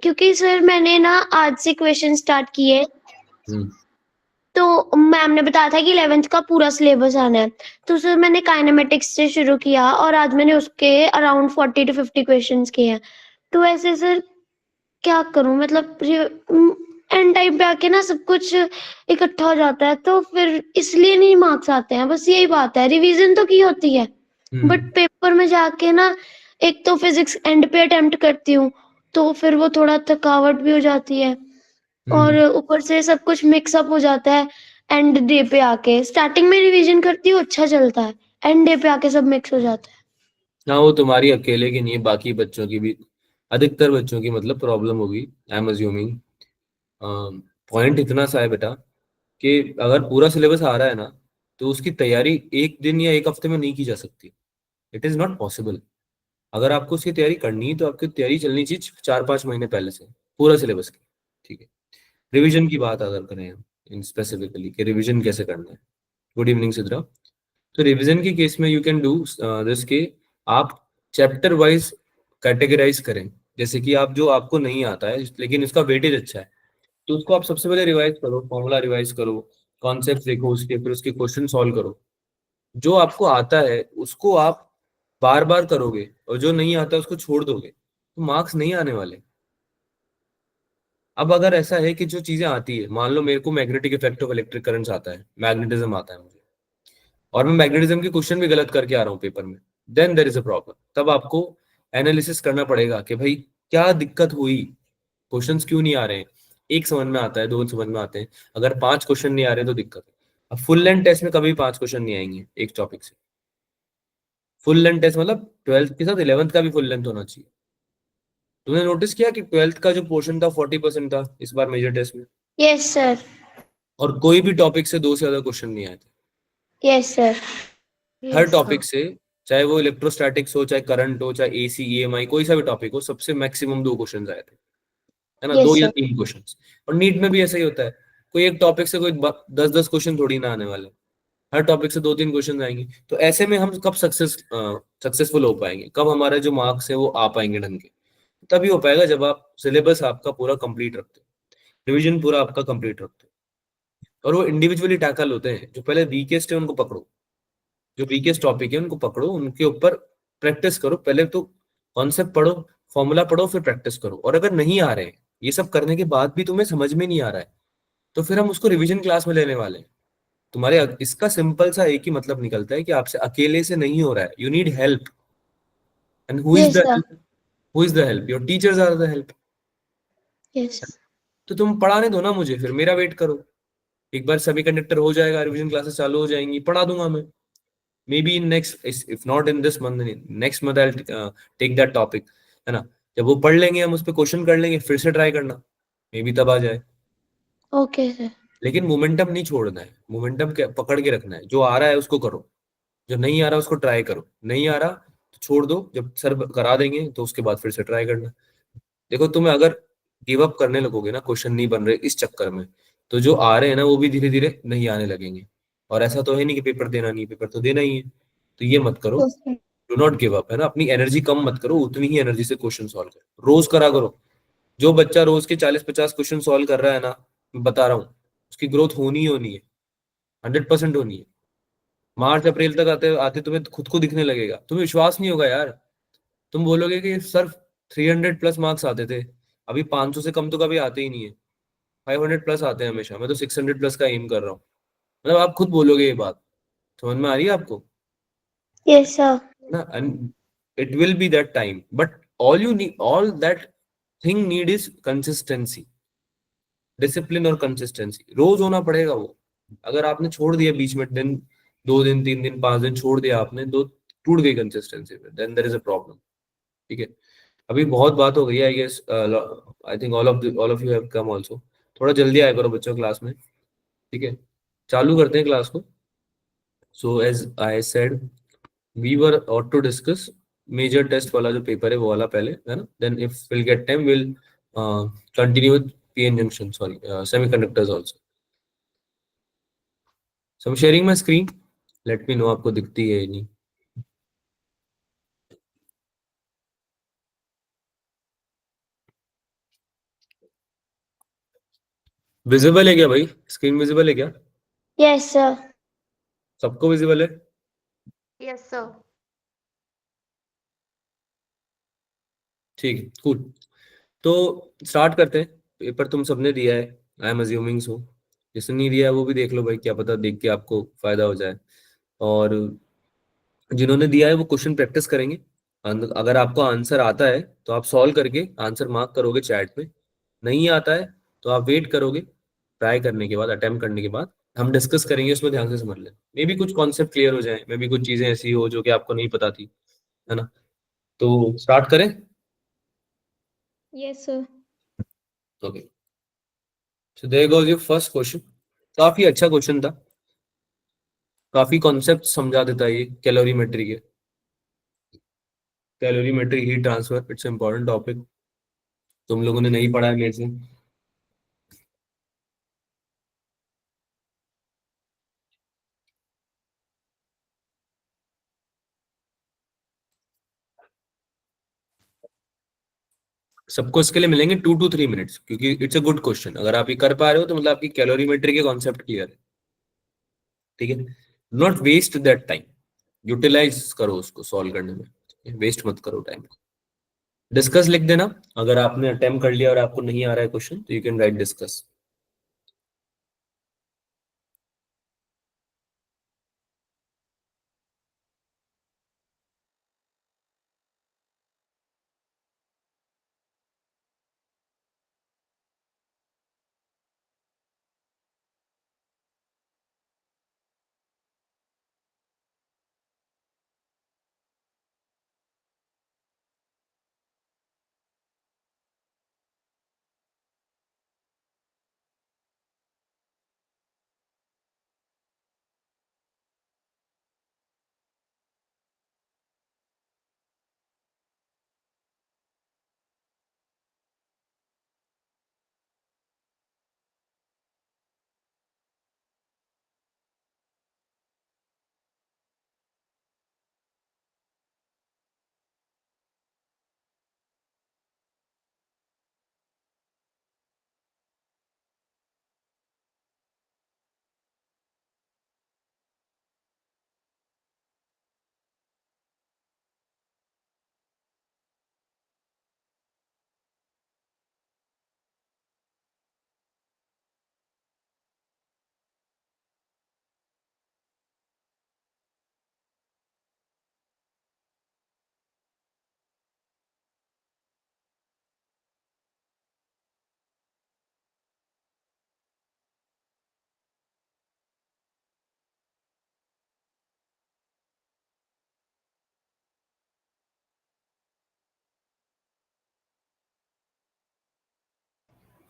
क्योंकि सर मैंने ना आज से क्वेश्चन स्टार्ट किए, तो मैम ने बताया था कि 11th का पूरा सिलेबस आना है। तो सर मैंने काइनेमेटिक्स से शुरू किया और आज मैंने उसके अराउंड 40 टू 50 क्वेश्चंस किए हैं। तो ऐसे सर क्या करूँ, मतलब एंड टाइम पे आके ना सब कुछ इकट्ठा हो जाता है, तो फिर इसलिए नहीं मार्क्स आते हैं, बस यही बात है। रिवीजन तो की होती है, बट पेपर में जाके ना एक तो फिजिक्स एंड पे अटेम्प्ट करती हूँ, तो फिर वो थोड़ा थकावट भी हो जाती है और ऊपर से सब कुछ मिक्स अप हो जाता है। एंड डे पे आके स्टार्टिंग में रिवीजन करती हूँ, अच्छा चलता है, एंड डे पे आके सब मिक्स हो जाता है। हाँ, वो तुम्हारी अकेले की नहीं है, बाकी बच्चों की भी, अधिकतर बच्चों की मतलब प्रॉब्लम होगी, आई एम अज्यूमिंग। पॉइंट इतना सा है बेटा कि अगर पूरा सिलेबस आ रहा है ना, तो उसकी तैयारी एक दिन या एक हफ्ते में नहीं की जा सकती। It is not possible. अगर आपको उसकी तैयारी करनी है तो आपकी तैयारी चलनी चाहिए 4-5 महीने पहले से, पूरा सिलेबस की। ठीक है। रिवीजन की बात अगर करें हम इन स्पेसिफिकली कि रिवीजन कैसे करना है। Good evening Sidra. तो रिवीजन के केस में यू कैन डू दिस के आप चैप्टर वाइज कैटेगराइज करें। जैसे कि आप जो आपको नहीं आता है लेकिन इसका वेटेज अच्छा है, तो उसको आप सबसे पहले रिवाइज करो, फॉर्मूला रिवाइज करो, कॉन्सेप्ट देखो उसके, फिर उसके क्वेश्चन सॉल्व करो। जो आपको आता है उसको आप बार बार करोगे और जो नहीं आता उसको छोड़ दोगे तो मार्क्स नहीं आने वाले। अब अगर ऐसा है कि जो चीजें आती है, मान लो मेरे को magnetic effect of electric currents आता है, मैग्नेटिज्म आता है मुझे, और मैं मैग्नेटिज्म के क्वेश्चन भी गलत करके आ रहा हूँ पेपर में, then there is a problem. तब आपको एनालिसिस करना पड़ेगा कि भाई क्या दिक्कत हुई, क्वेश्चंस क्यों नहीं आ रहे हैं। एक समझ में आता है, दो समझ में आते हैं, अगर 5 क्वेश्चन नहीं आ रहे तो दिक्कत है। अब फुल लेंथ टेस्ट में कभी 5 क्वेश्चन नहीं आएंगे एक टॉपिक से। फुल लेंथ टेस्ट मतलब 12th के साथ 11th का भी फुल लेंथ होना चाहिए। तुमने नोटिस किया कि 12th का जो पोर्शन था 40% था इस बार मेजर टेस्ट में, यस सर। और कोई भी टॉपिक से 2 से ज्यादा क्वेश्चन नहीं आए थे। Yes sir. हर यस हाँ। टॉपिक से, चाहे वो इलेक्ट्रोस्टैटिक्स हो, चाहे करंट हो, चाहे एसी ईएमआई, कोई सा भी टॉपिक हो, सबसे मैक्सिमम 2 क्वेश्चन आए थे, है ना, दो यस या सर। तीन क्वेश्चन। और नीट में भी ऐसा ही होता है, कोई एक टॉपिक से कोई 10-10 क्वेश्चन थोड़ी ना आने वाले, हर टॉपिक से 2-3 क्वेश्चन आएंगे। तो ऐसे में हम कब सक्सेसफुल हो पाएंगे, कब हमारे जो मार्क्स है वो आ पाएंगे ढंग के। तभी हो पाएगा जब आप सिलेबस आपका पूरा कंप्लीट रखते हो, रिवीजन पूरा आपका कंप्लीट रखते हो, और वो इंडिविजुअली टैकल होते हैं। जो पहले वीकेस्ट है उनको पकड़ो, जो वीकेस्ट टॉपिक है उनको पकड़ो, उनके ऊपर प्रैक्टिस करो। पहले तो कॉन्सेप्ट पढ़ो, फॉर्मूला पढ़ो, फिर प्रैक्टिस करो। और अगर नहीं आ रहे हैं, ये सब करने के बाद भी तुम्हें समझ में नहीं आ रहा है, तो फिर हम उसको रिवीजन क्लास में लेने वाले हैं। तुम्हारे इसका सिंपल सा एक ही मतलब निकलता है कि आपसे अकेले से नहीं हो रहा है, you need help. And who is yes the sir. Help? Who is the help? Your teachers are the help. Yes. तो तुम पढ़ाने दो ना मुझे, फिर मेरा वेट करो। एक बार सेमी कंडक्टर हो जाएगा, रिवीजन क्लासेस चालू हो जाएंगी, पढ़ा दूंगा मैं। May be in next, if not in this month, next month I take that topic, है ना। जब वो पढ़ लेंगे, हम उस पर क्वेश्चन कर लेंगे, फिर से ट्राई करना, मे बी तब आ जाए। Okay sir. लेकिन मोमेंटम नहीं छोड़ना है, मोमेंटम पकड़ के रखना है। जो आ रहा है उसको करो, जो नहीं आ रहा उसको ट्राई करो, नहीं आ रहा तो छोड़ दो, जब सर करा देंगे तो उसके बाद फिर से ट्राई करना। देखो, तुम्हें अगर गिव अप करने लगोगे ना, क्वेश्चन नहीं बन रहे इस चक्कर में, तो जो आ रहे हैं ना वो भी धीरे धीरे नहीं आने लगेंगे। और ऐसा तो है नहीं कि पेपर देना नहीं, पेपर तो देना ही है। तो ये मत करो, okay. Do not give up, है ना। अपनी एनर्जी कम मत करो, उतनी ही एनर्जी से क्वेश्चन सॉल्व करो, रोज करा करो। जो बच्चा रोज के 40-50 क्वेश्चन सॉल्व कर रहा है ना, मैं बता रहा हूँ, उसकी ग्रोथ होनी ही होनी है, 100% होनी है। मार्च अप्रैल तक आते आते तुम्हें खुद को दिखने लगेगा, तुम्हें विश्वास नहीं होगा यार। तुम बोलोगे कि सर 300 प्लस मार्क्स आते थे, अभी 500 से कम तो कभी आते ही नहीं है, 500 प्लस आते हैं हमेशा, मैं तो 600 प्लस का एम कर रहा हूँ। मतलब आप खुद बोलोगे ये बात, समझ में आ रही है आपको, यस सर। ना। And it will be that time, but all you need, all that thing need is consistency, discipline और कंसिस्टेंसी। रोज होना पड़ेगा वो। अगर आपने छोड़ दिया बीच में दिन, 2 दिन 3 दिन 5 दिन छोड़ दिया आपने, तो टूट गई consistency, then there is a problem. ठीक है। अभी बहुत बात हो गई है, I guess. I think all of you have come also. थोड़ा जल्दी आया करो बच्चों क्लास में। ठीक है, चालू करते हैं क्लास को। So as I said, we were ought to discuss major test वाला जो पेपर है वो वाला पहले, है ना। Then if will get time will continue with PN junction, sorry, semiconductors also. So I am sharing my screen, let me know आपको दिखती है या नहीं। विजिबल है क्या भाई? स्क्रीन विजिबल है क्या? Yes sir. सबको विजिबल है? Yes sir. ठीक है, कूल। तो स्टार्ट करते हैं। पेपर तुम सबने दिया है, आई एम अज्यूमिंग सो। जिसने नहीं दिया है वो भी देख लो भाई, क्या पता देख के आपको फायदा हो जाए। और जिन्होंने दिया है वो क्वेश्चन प्रैक्टिस करेंगे। अगर आपको आंसर आता है तो आप सॉल्व करके आंसर मार्क करोगे चैट में। नहीं आता है तो आप वेट करोगे, ट्राई करने के बाद, अटेम्प्ट करने के बाद हम डिस्कस करेंगे, उसमें ध्यान से समझ लें। मे बी कुछ कॉन्सेप्ट क्लियर हो जाए, मे बी कुछ चीजें ऐसी हो जो कि आपको नहीं पता थी, है ना? तो स्टार्ट करें? Yes sir. Okay, so there goes your first question. काफी अच्छा क्वेश्चन था, काफी कॉन्सेप्ट समझा देता है ये कैलोरीमेट्री के। Calorimetry heat transfer, it's important topic, तुम लोगों ने नहीं पढ़ा है मेरे से। सबको इसके लिए मिलेंगे 2 to 3 मिनट्स, क्योंकि इट्स अ गुड क्वेश्चन। अगर आप ये कर पा रहे हो तो मतलब आपकी कैलोरीमेट्री के कॉन्सेप्ट क्लियर है। ठीक है, not waste that time, utilize करो उसको सॉल्व करने में, वेस्ट मत करो टाइम को। डिस्कस लिख देना, अगर आपने अटेम्प्ट कर लिया और आपको नहीं आ रहा है क्वेश्चन तो यू कैन राइट डिस्कस।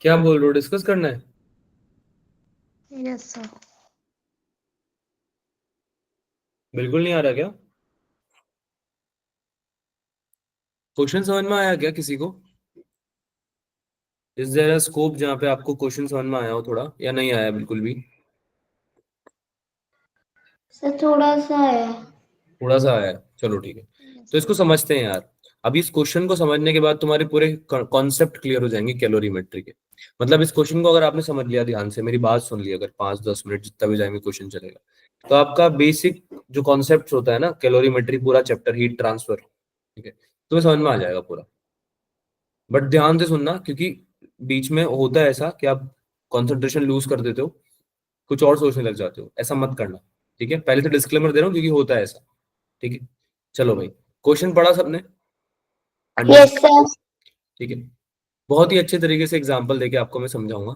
क्या बोल रहे हो, डिस्कस करना है? Yes sir. बिल्कुल नहीं आ रहा क्या? क्वेश्चन समझ में आया क्या किसी को? इज देयर अ स्कोप जहाँ पे आपको क्वेश्चन समझ में आया हो थोड़ा, या नहीं आया बिल्कुल भी? सर थोड़ा सा है। थोड़ा सा आया है, चलो ठीक है। यस तो सर। इसको समझते हैं यार। अभी इस क्वेश्चन को समझने के बाद तुम्हारे पूरे कॉन्सेप्ट क्लियर हो जाएंगे कैलोरीमेट्री के। मतलब इस क्वेश्चन को अगर आपने समझ लिया, ध्यान से मेरी बात सुन ली, अगर 5-10 मिनट जितना भी जाएंगे क्वेश्चन चलेगा, तो आपका बेसिक जो कॉन्सेप्ट होता है ना कैलोरीमेट्री, पूरा चैप्टर हीट ट्रांसफर, ठीक है, तुम्हें समझ में आ जाएगा पूरा। बट ध्यान से सुनना, क्योंकि बीच में होता है ऐसा कि आप कंसंट्रेशन लूज कर देते हो, कुछ और सोचने लग जाते हो, ऐसा मत करना। ठीक है, पहले से डिस्क्लेमर दे रहा हूँ क्योंकि होता है ऐसा। ठीक है, चलो भाई, क्वेश्चन पढ़ा सबने? Yes understand? सर। ठीक है, बहुत ही अच्छे तरीके से एग्जांपल देके आपको मैं समझाऊंगा।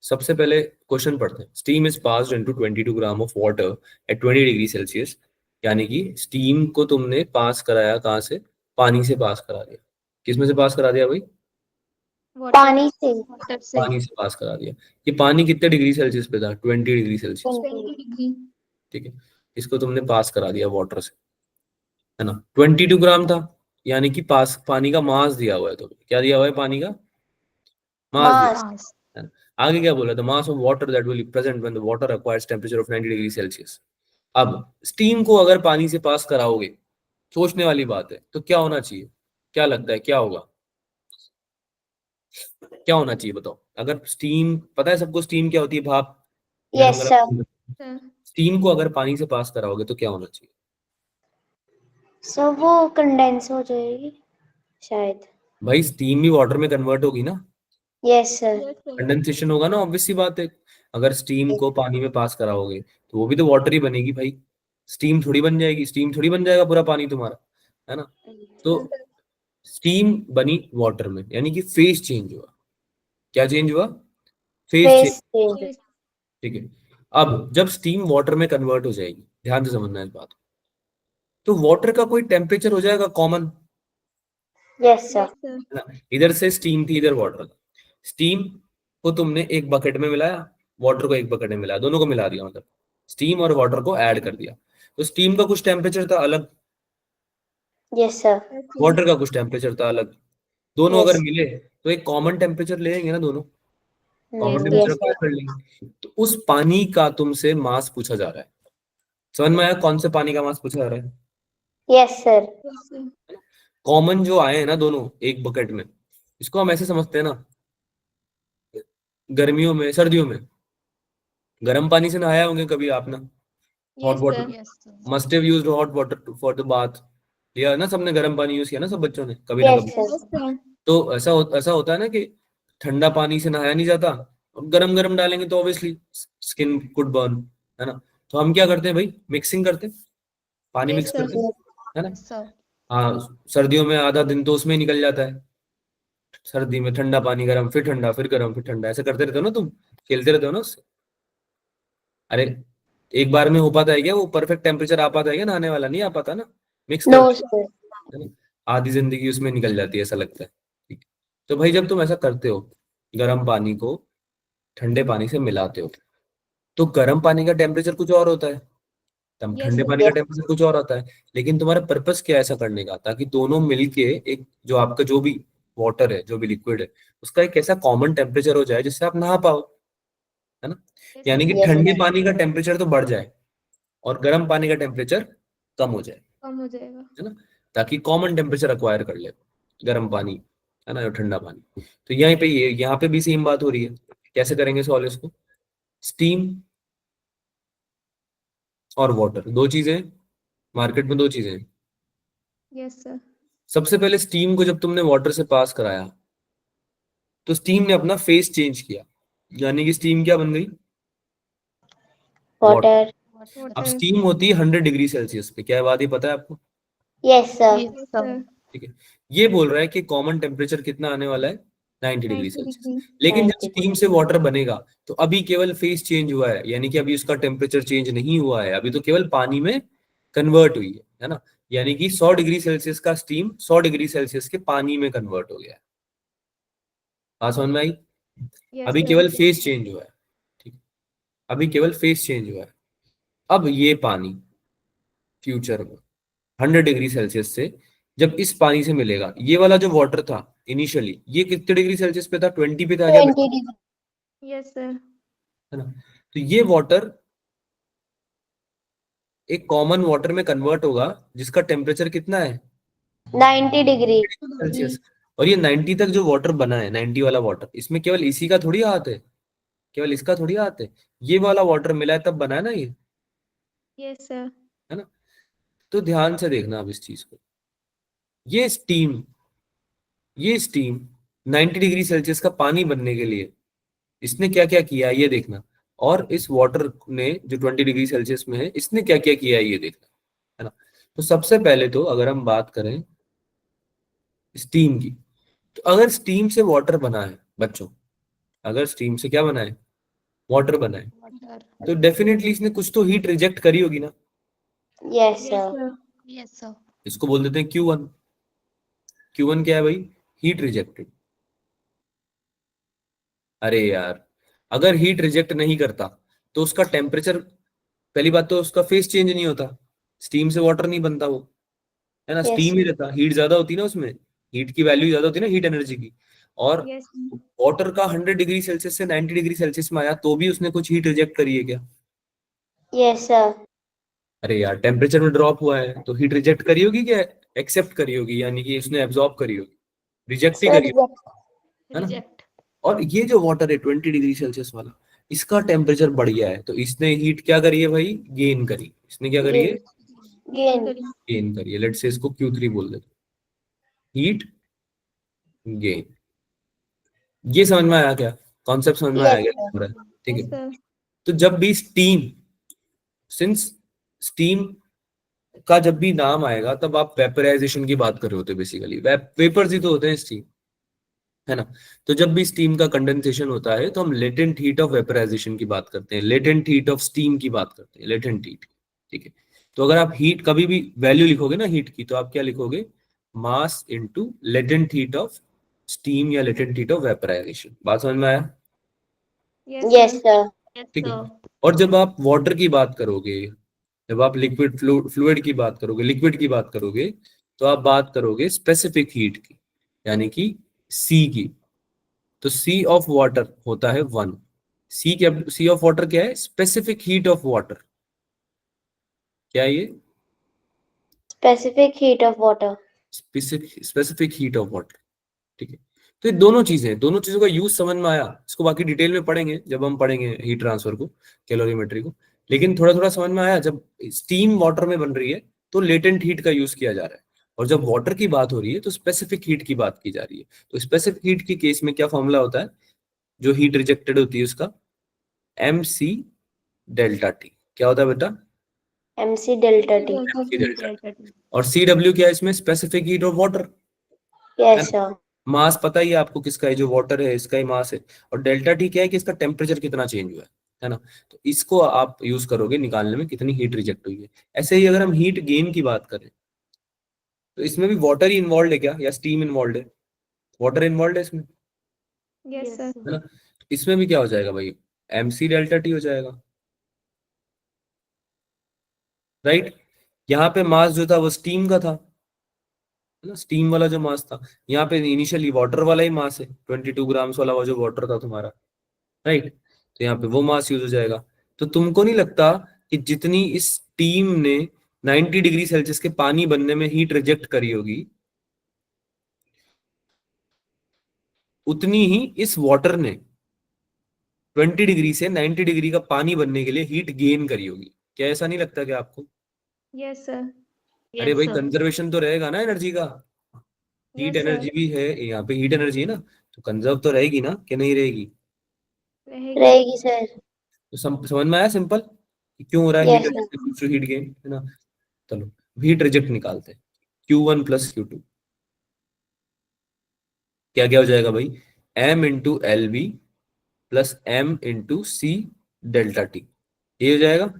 सबसे पहले क्वेश्चन पढ़ते हैं। Steam is passed into 22 gram of water at 20 degree Celsius. यानी कि स्टीम को तुमने पास कराया कहाँ से? पानी से पास करा दिया। किस में से पास करा दिया भाई? पानी से। वाटर से पानी से पास करा दिया। ये पानी कितने डिग्री सेल्सियस पे था? 20 डिग्री सेल्सियस। 20 डिग्री। ठीक है, इसको तुमने पास करा दिया वाटर से, है ना? 22 ग्राम था, यानी कि पास पानी का मास दिया हुआ है। तो क्या दिया हुआ है? पानी का मास दिया मास। पास है ना? आगे क्या बोला? The mass of water that will present when the water acquires temperature of 90 degree Celsius. अब स्टीम को अगर पानी से पास कराओगे, सोचने वाली बात है, तो क्या होना चाहिए? क्या लगता है क्या होगा? क्या होना चाहिए बताओ? अगर स्टीम, पता है सबको स्टीम क्या होती है? भाप, Yes, sir. सर स्टीम को अगर पानी से पास कराओगे तो क्या होना चाहिए? So वो कंडेंस हो जाएगी शायद। भाई स्टीम भी वाटर में कन्वर्ट होगी ना, Yes, sir. Yes sir condensation होगा ना, ऑब्वियस सी बात है। अगर स्टीम को पानी में पास कराओगे तो वो भी तो वाटर ही बनेगी भाई, स्टीम थोड़ी बन जाएगी, स्टीम थोड़ी बन जाएगा पूरा पानी तुम्हारा, है ना? तो स्टीम बनी वाटर में, यानी कि फेज चेंज हुआ। क्या चेंज हुआ? Phase change. Face change. ठीक है। अब जब स्टीम वाटर में कन्वर्ट हो जाएगी, ध्यान से समझना इस बात को, तो वाटर का कोई टेम्परेचर हो जाएगा common, Yes, sir. Yes sir है ना? इधर से स्टीम थी, इधर वाटर था। स्टीम को तुमने एक बकेट में मिलाया, वाटर को एक बकेट में मिलाया, दोनों को मिला दिया, मतलब स्टीम और वाटर को ऐड कर दिया। तो स्टीम का कुछ टेम्परेचर था अलग, Yes, sir. वाटर का कुछ टेम्परेचर था अलग। दोनों Yes. अगर मिले तो एक कॉमन टेम्परेचर ले लेंगे ना, दोनों common Yes, temperature sir. Apply कर लेंगे। तो उस पानी का तुमसे मास पूछा जा रहा है। समझ में आया कौन से पानी का मास पूछा जा रहा है? Yes, sir. Yes sir common जो आए हैं ना दोनों एक बकेट में, इसको हम ऐसे समझते हैं ना, गर्मियों में सर्दियों में गर्म पानी से नहाया होंगे कभी आपने, hot yes water, sir must have used hot water for the bath, लिया है ना सबने, गर्म पानी यूज किया ना सब बच्चों ने कभी ना Yes, कभी। sir. यस सर तो ऐसा होता है ना कि ठंडा पानी से नहाया नहीं जाता, और गरम गरम डालेंगे तो ऑब्वियसली स्किन कुड बर्न, है ना? तो हम क्या करते हैं भाई, मिक्सिंग करते हैं, पानी यस मिक्स सर करते हैं, है ना? सर हाँ, सर्दियों में आधा दिन तो उसमें ही निकल जाता है, सर्दी में ठंडा पानी गरम, फिर ठंडा, फिर गरम, फिर ठंडा, ऐसे करते रहते हो ना तुम, खेलते रहते हो ना उससे। अरे एक बार में हो पाता है क्या वो परफेक्ट टेम्परेचर आ पाता है क्या? नहाने वाला नहीं आ पाता ना, मिक्स No, करते sir. हैं ना, आधी जिंदगी उसमें निकल जाती है ऐसा लगता है। ठीक है। तो भाई जब तुम ऐसा करते हो, गर्म पानी को ठंडे पानी से मिलाते हो, तो गर्म पानी का टेम्परेचर कुछ और होता है, तब यस ठंडे सर पानी का Yes. टेम्परेचर कुछ और आता है। लेकिन तुम्हारा पर्पस क्या है ऐसा करने का? ताकि दोनों मिलके एक, जो आपका जो भी वाटर है, जो भी लिक्विड है, उसका एक ऐसा कॉमन टेम्परेचर हो जाए जिससे आप नहा पाओ, है ना? यानी कि Yes, ठंडे sir. पानी का टेम्परेचर तो बढ़ जाए और गर्म पानी का टेम्परेचर कम हो जाए, कम हो जाएगा है ना? ताकि कॉमन टेम्परेचर अक्वायर कर ले गर्म पानी, है ना, और ठंडा पानी। तो यहीं पे ये यहाँ पे भी सेम बात हो रही है। कैसे करेंगे सॉल्व इसको? स्टीम और वाटर, दो चीजें मार्केट में, दो चीजें। यस सर सबसे पहले स्टीम को जब तुमने वाटर से पास कराया तो स्टीम ने अपना फेस चेंज किया, यानी कि स्टीम क्या बन गई? वाटर। Water. अब वाटर स्टीम होती है 100 डिग्री सेल्सियस पे, क्या बात ही पता है आपको? Yes, sir. यस सर ठीक है। ये बोल रहा है कि कॉमन टेम्परेचर कितना आने वाला है? 90 डिग्री 90 सेल्सियस। डिग्री लेकिन जब 90 स्टीम से वाटर बनेगा तो अभी केवल फेस चेंज हुआ है, यानी कि अभी उसका टेम्परेचर चेंज नहीं हुआ है, अभी तो केवल पानी में कन्वर्ट हुई है ना? यानी कि 100 डिग्री सेल्सियस का स्टीम 100 डिग्री सेल्सियस के पानी में कन्वर्ट हो गया है। बात समझ में आई? यस अभी सर केवल फेस चेंज हुआ है, ठीक है, अभी केवल फेस चेंज हुआ है। अब ये पानी फ्यूचर में 100 डिग्री सेल्सियस से जब इस पानी से मिलेगा, ये वाला जो वाटर था इनिशियली, ये कितने डिग्री सेल्सियस पे था? 20 पे था क्या? 20 degree. यस सर है ना? तो ये वाटर एक कॉमन वाटर में कन्वर्ट होगा जिसका टेम्परेचर कितना है? 90 degree. सेल्सियस। और ये 90 तक जो वाटर बना है, 90 वाला वाटर, इसमें केवल इसी का थोड़ी हाथ है, केवल इसका थोड़ी हाथ है, ये वाला वाटर मिला है तब बना है ना ये, यस सर है ना? तो ध्यान से देखना अब इस चीज को, ये स्टीम ये स्टीम 90 डिग्री सेल्सियस का पानी बनने के लिए इसने क्या क्या किया है ये देखना, और इस वाटर ने जो 20 डिग्री सेल्सियस में है इसने क्या क्या किया है ये देखना, है ना? तो सबसे पहले तो अगर हम बात करें स्टीम की, तो अगर स्टीम से वाटर बना है बच्चों, अगर स्टीम से क्या बना है? वाटर बना है, वाटर तो डेफिनेटली इसने कुछ तो हीट रिजेक्ट करी होगी ना। Yes, yes sir. Sir yes sir इसको बोल देते हैं Q1। Q1 क्या है भाई? Heat rejected. अरे यार, अगर हीट रिजेक्ट नहीं करता तो उसका टेम्परेचर, पहली बात तो उसका फेस चेंज नहीं होता, स्टीम से वाटर नहीं बनता वो, है ना? Yes, स्टीम ही रहता, हीट ज्यादा होती ना उसमें, हीट की वैल्यू ज्यादा होती ना, हीट एनर्जी की। और यस वाटर का 100 डिग्री सेल्सियस से 90 डिग्री सेल्सियस में आया तो भी उसने कुछ हीट रिजेक्ट करी है क्या? yes, sir. अरे यार, टेम्परेचर में ड्रॉप हुआ है तो हीट रिजेक्ट करी होगी क्या? एक्सेप्ट करी होगी, यानी कि उसने एब्जॉर्ब करी होगी, रिजेक्ट ही Sir, करी होगी। reject. है ना। Reject. और ये जो वाटर है 20 डिग्री सेल्सियस वाला, इसका टेम्परेचर बढ़ गया है, तो इसने हीट क्या करी है भाई, गेन करी। इसने क्या करी है, गेन। गेन करी है। लेट्स से इसको Q3 बोल देते, हीट गेन। ये समझ में आया क्या, कॉन्सेप्ट समझ में आया क्या पूरा? ठीक Yes, है। sir. तो जब भी स्टीम, सिंस स्टीम का जब भी नाम आएगा तब आप वेपराइजेशन की बात कर रहे होते, बेसिकली वेपर्स ही तो होते हैं स्टीम, है ना। तो जब भी स्टीम का कंडेंसेशन होता है तो हम लेटेंट हीट ऑफ वेपराइजेशन की बात करते हैं, लेटेंट हीट ऑफ स्टीम की बात करते हैं, लेटेंट हीट। ठीक है। तो अगर आप हीट कभी भी वैल्यू लिखोगे ना हीट की, तो आप क्या लिखोगे, mass into latent heat of steam या लेटेंट हीट ऑफ वेपराइजेशन। बात समझ में आया? Yes, yes sir. Sir. Yes, ठीक है। sir. और जब आप वाटर की बात करोगे, जब आप लिक्विड फ्लूइड की बात करोगे, लिक्विड की बात करोगे, तो आप बात करोगे स्पेसिफिक हीट की, यानी कि सी की। तो सी ऑफ वाटर होता है 1। सी ऑफ वाटर क्या है, स्पेसिफिक हीट ऑफ वाटर। क्या है ये, specific heat of water. Specific heat of water. ठीक है। तो ये दोनों चीजें, दोनों चीजों का यूज समझ में आया। इसको बाकी डिटेल में पढ़ेंगे जब हम पढ़ेंगे हीट ट्रांसफर को, कैलोरीमेट्री को। लेकिन थोड़ा थोड़ा समझ में आया, जब स्टीम वाटर में बन रही है तो लेटेंट हीट का यूज किया जा रहा है, और जब वाटर की बात हो रही है तो स्पेसिफिक हीट की बात की जा रही है। तो स्पेसिफिक हीट के केस में क्या फॉर्मूला होता है, जो हीट रिजेक्टेड होती है उसका, एम सी डेल्टा टी। क्या होता है बेटा, MC delta T. C delta T. और सी डब्ल्यू क्या है इसमें, specific heat of water. Yes sir. Mass पता ही है आपको किसका है, जो वाटर है इसका ही मास है। और डेल्टा टी क्या है कि इसका टेम्परेचर कितना चेंज हुआ है ना। तो इसको आप यूज करोगे निकालने में कितनी हीट रिजेक्ट हुई है। ऐसे ही अगर हम हीट गेन की बात करें, तो इसमें भी वाटर ही इन्वॉल्व है क्या, या स्टीम इन्वॉल्व है? वाटर इन्वॉल्व है इसमें, Yes, sir. है ना। इसमें भी क्या हो जाएगा भाई, एम सी डेल्टा टी हो जाएगा, राइट। यहाँ पे मास जो था वो स्टीम का था, है ना, स्टीम वाला जो मास था। यहाँ पे इनिशियली वाटर वाला ही मास है, 22 ग्राम्स वाला वो जो वाटर था तुम्हारा, राइट। तो यहाँ पे वो मास यूज हो जाएगा। तो तुमको नहीं लगता कि जितनी इस टीम ने 90 डिग्री सेल्सियस के पानी बनने में हीट रिजेक्ट करी होगी, उतनी ही इस वाटर ने 20 डिग्री से 90 डिग्री का पानी बनने के लिए हीट गेन करी होगी? क्या ऐसा नहीं लगता क्या आपको? Yes, sir. अरे भाई कंजर्वेशन तो रहेगा ना एनर्जी का, हीट Yes, sir. एनर्जी भी है यहाँ पे, हीट एनर्जी है ना, तो कंजर्व तो रहेगी ना, कि नहीं रहेगी? रहेगी. रहेगी सर। तो समझ में आया सिंपल कि क्यों हो रहा है heat yes energy heat gain, है ना। चलो हीट रिजेक्ट निकालते हैं, Q1 प्लस Q2 क्या क्या हो जाएगा भाई, m into L B plus m into C delta T, ये हो जाएगा।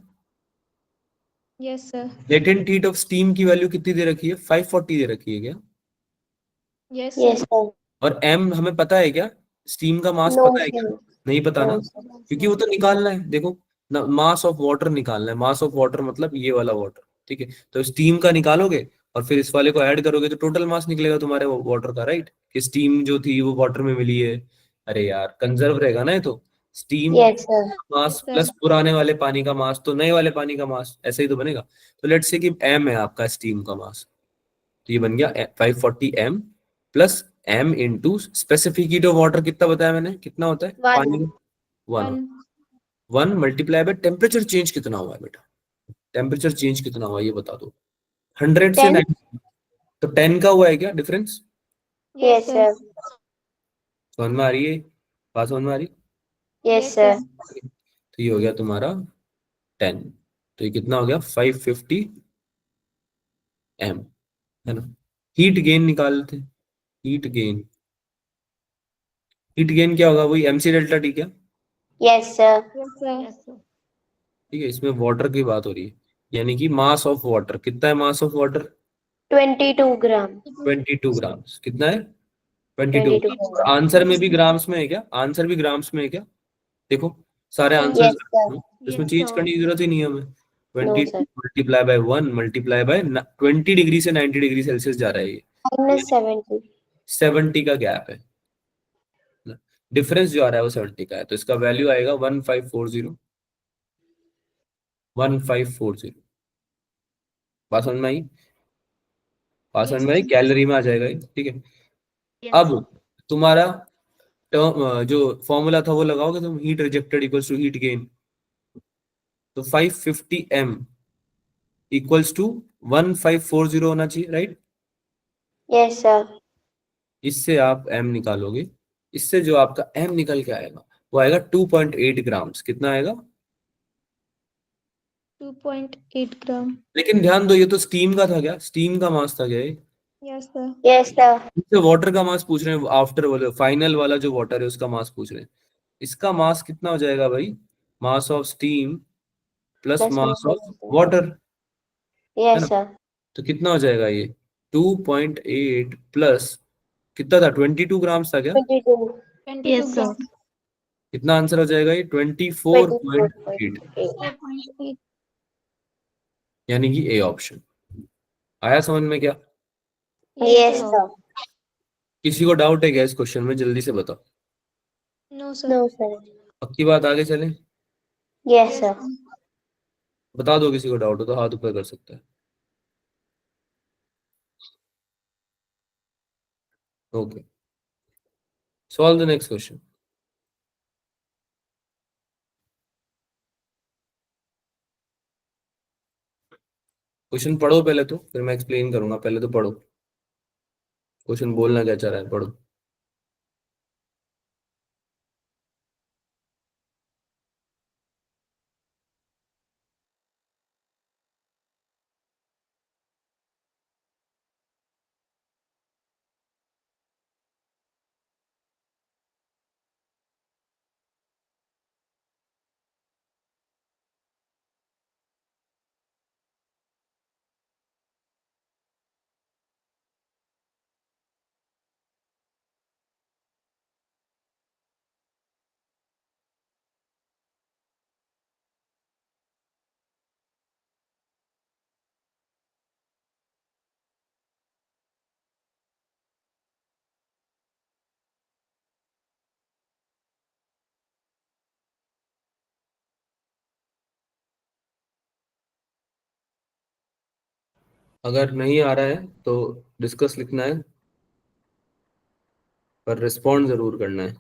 Yes, sir. Latent heat of steam की वैल्यू कितनी दे रखी है, 540 दे रखी है क्या? Yes, yes sir. सर। और m हमें पता है क्या, स्टीम का मास नो पता है क्या? सर। नहीं पता ना, नो सर। क्योंकि वो तो निकालना है। देखो ना, मास ऑफ वाटर निकालना है, मास ऑफ वाटर मतलब ये वाला वाटर, ठीक है। तो स्टीम का निकालोगे और फिर इस वाले को ऐड करोगे तो टोटल मास निकलेगा तुम्हारे वाटर का, राइट। कि स्टीम जो थी वो वाटर में मिली है। अरे यार कंजर्व रहेगा ना ये तो, स्टीम यस सर। मास Yes, sir. प्लस पुराने वाले पानी का मास तो नए वाले पानी का मास, ऐसे ही तो बनेगा। तो लेट्स से कि m है आपका स्टीम का मास, तो ये बन गया 540 m plus m into specific heat of water, कितना बताया मैंने, कितना होता है वन। पानी, 1। One. 1 multiply by temperature change कितना हुआ है बेटा, टेम्परेचर चेंज कितना हुआ है ये बता दो, 100 से 10। 90, तो 10 का हुआ है क्या difference? Yes, yes sir. Sir. समझ में आ रही है, बात समझ में आ रही? Yes Yes, sir. sir. तो ये हो गया तुम्हारा 10, तो ये कितना हो गया 550 m, है ना। हीट गेन निकालते, हीट गेन, हीट गेन क्या होगा, वही एमसी डेल्टा टी क्या? Yes sir. Yes, sir. Yes, sir. ठीक है, इसमें वाटर की बात हो रही है, यानी कि मास ऑफ वाटर कितना है, mass of water 22 gram. 22 grams, कितना है 22। 22 और ग्राम। आंसर में भी ग्राम्स में है क्या, आंसर भी ग्राम्स में है क्या? देखो सारे आंसर्स, यस सर। इसमें Yes, चेंज sir. करने की जरूरत ही नहीं है हमें। No 20 sir. Multiply by 1 multiply by 20 degree से 90 डिग्री सेल्सियस जा रहा है ये, -70। 70 का गैप है, डिफरेंस जो आ रहा है वो 70 का है, तो इसका वैल्यू आएगा 1540, 1540। बात समझ में आई, बात समझ Yes, में आई, sir. कैलोरी में आ जाएगा ये, ठीक है। Yes. अब तुम्हारा जो फॉर्मूला था वो लगाओगे तुम, heat rejected equals to heat gain, तो 550 m इक्वल्स टू 1540 होना चाहिए, राइट? Yes sir. इससे आप m निकालोगे, इससे जो आपका m निकल के आएगा वो आएगा 2.8 ग्राम्स। कितना आएगा? 2.8 ग्राम। लेकिन ध्यान दो, ये तो स्टीम का था, क्या स्टीम का मास था क्या ये? Yes sir. Yes sir. इससे वाटर का मास पूछ रहे हैं, आफ्टर वाले फाइनल वाला जो वाटर है उसका मास पूछ रहे हैं। इसका मास कितना हो जाएगा भाई? Mass of steam plus plus mass of minus. Water, है ना? Yes sir. तो कितना हो जाएगा ये? 2.8 प्लस कितना था, 22 ग्राम्स था क्या? 22। 22 यस सर। ग्राम। कितना आंसर हो जाएगा ये? 24.8, 24.8। 4.8। यानी कि ए ऑप्शन। आया समझ में क्या? Yes yes sir. सर। किसी को डाउट है क्या इस क्वेश्चन में? जल्दी से बताओ। No sir. No sir. पक्की बात, आगे चलें? Yes yes sir. सर। बता दो, किसी को डाउट हो तो हाथ ऊपर कर सकता है। Okay, solve the next question. Question पढ़ो पहले, तो फिर मैं एक्सप्लेन करूंगा। पहले तो पढ़ो क्वेश्चन, बोलना क्या चाह रहा है, पढ़ो। अगर नहीं आ रहा है तो डिस्कस लिखना है, पर रिस्पॉन्ड जरूर करना है।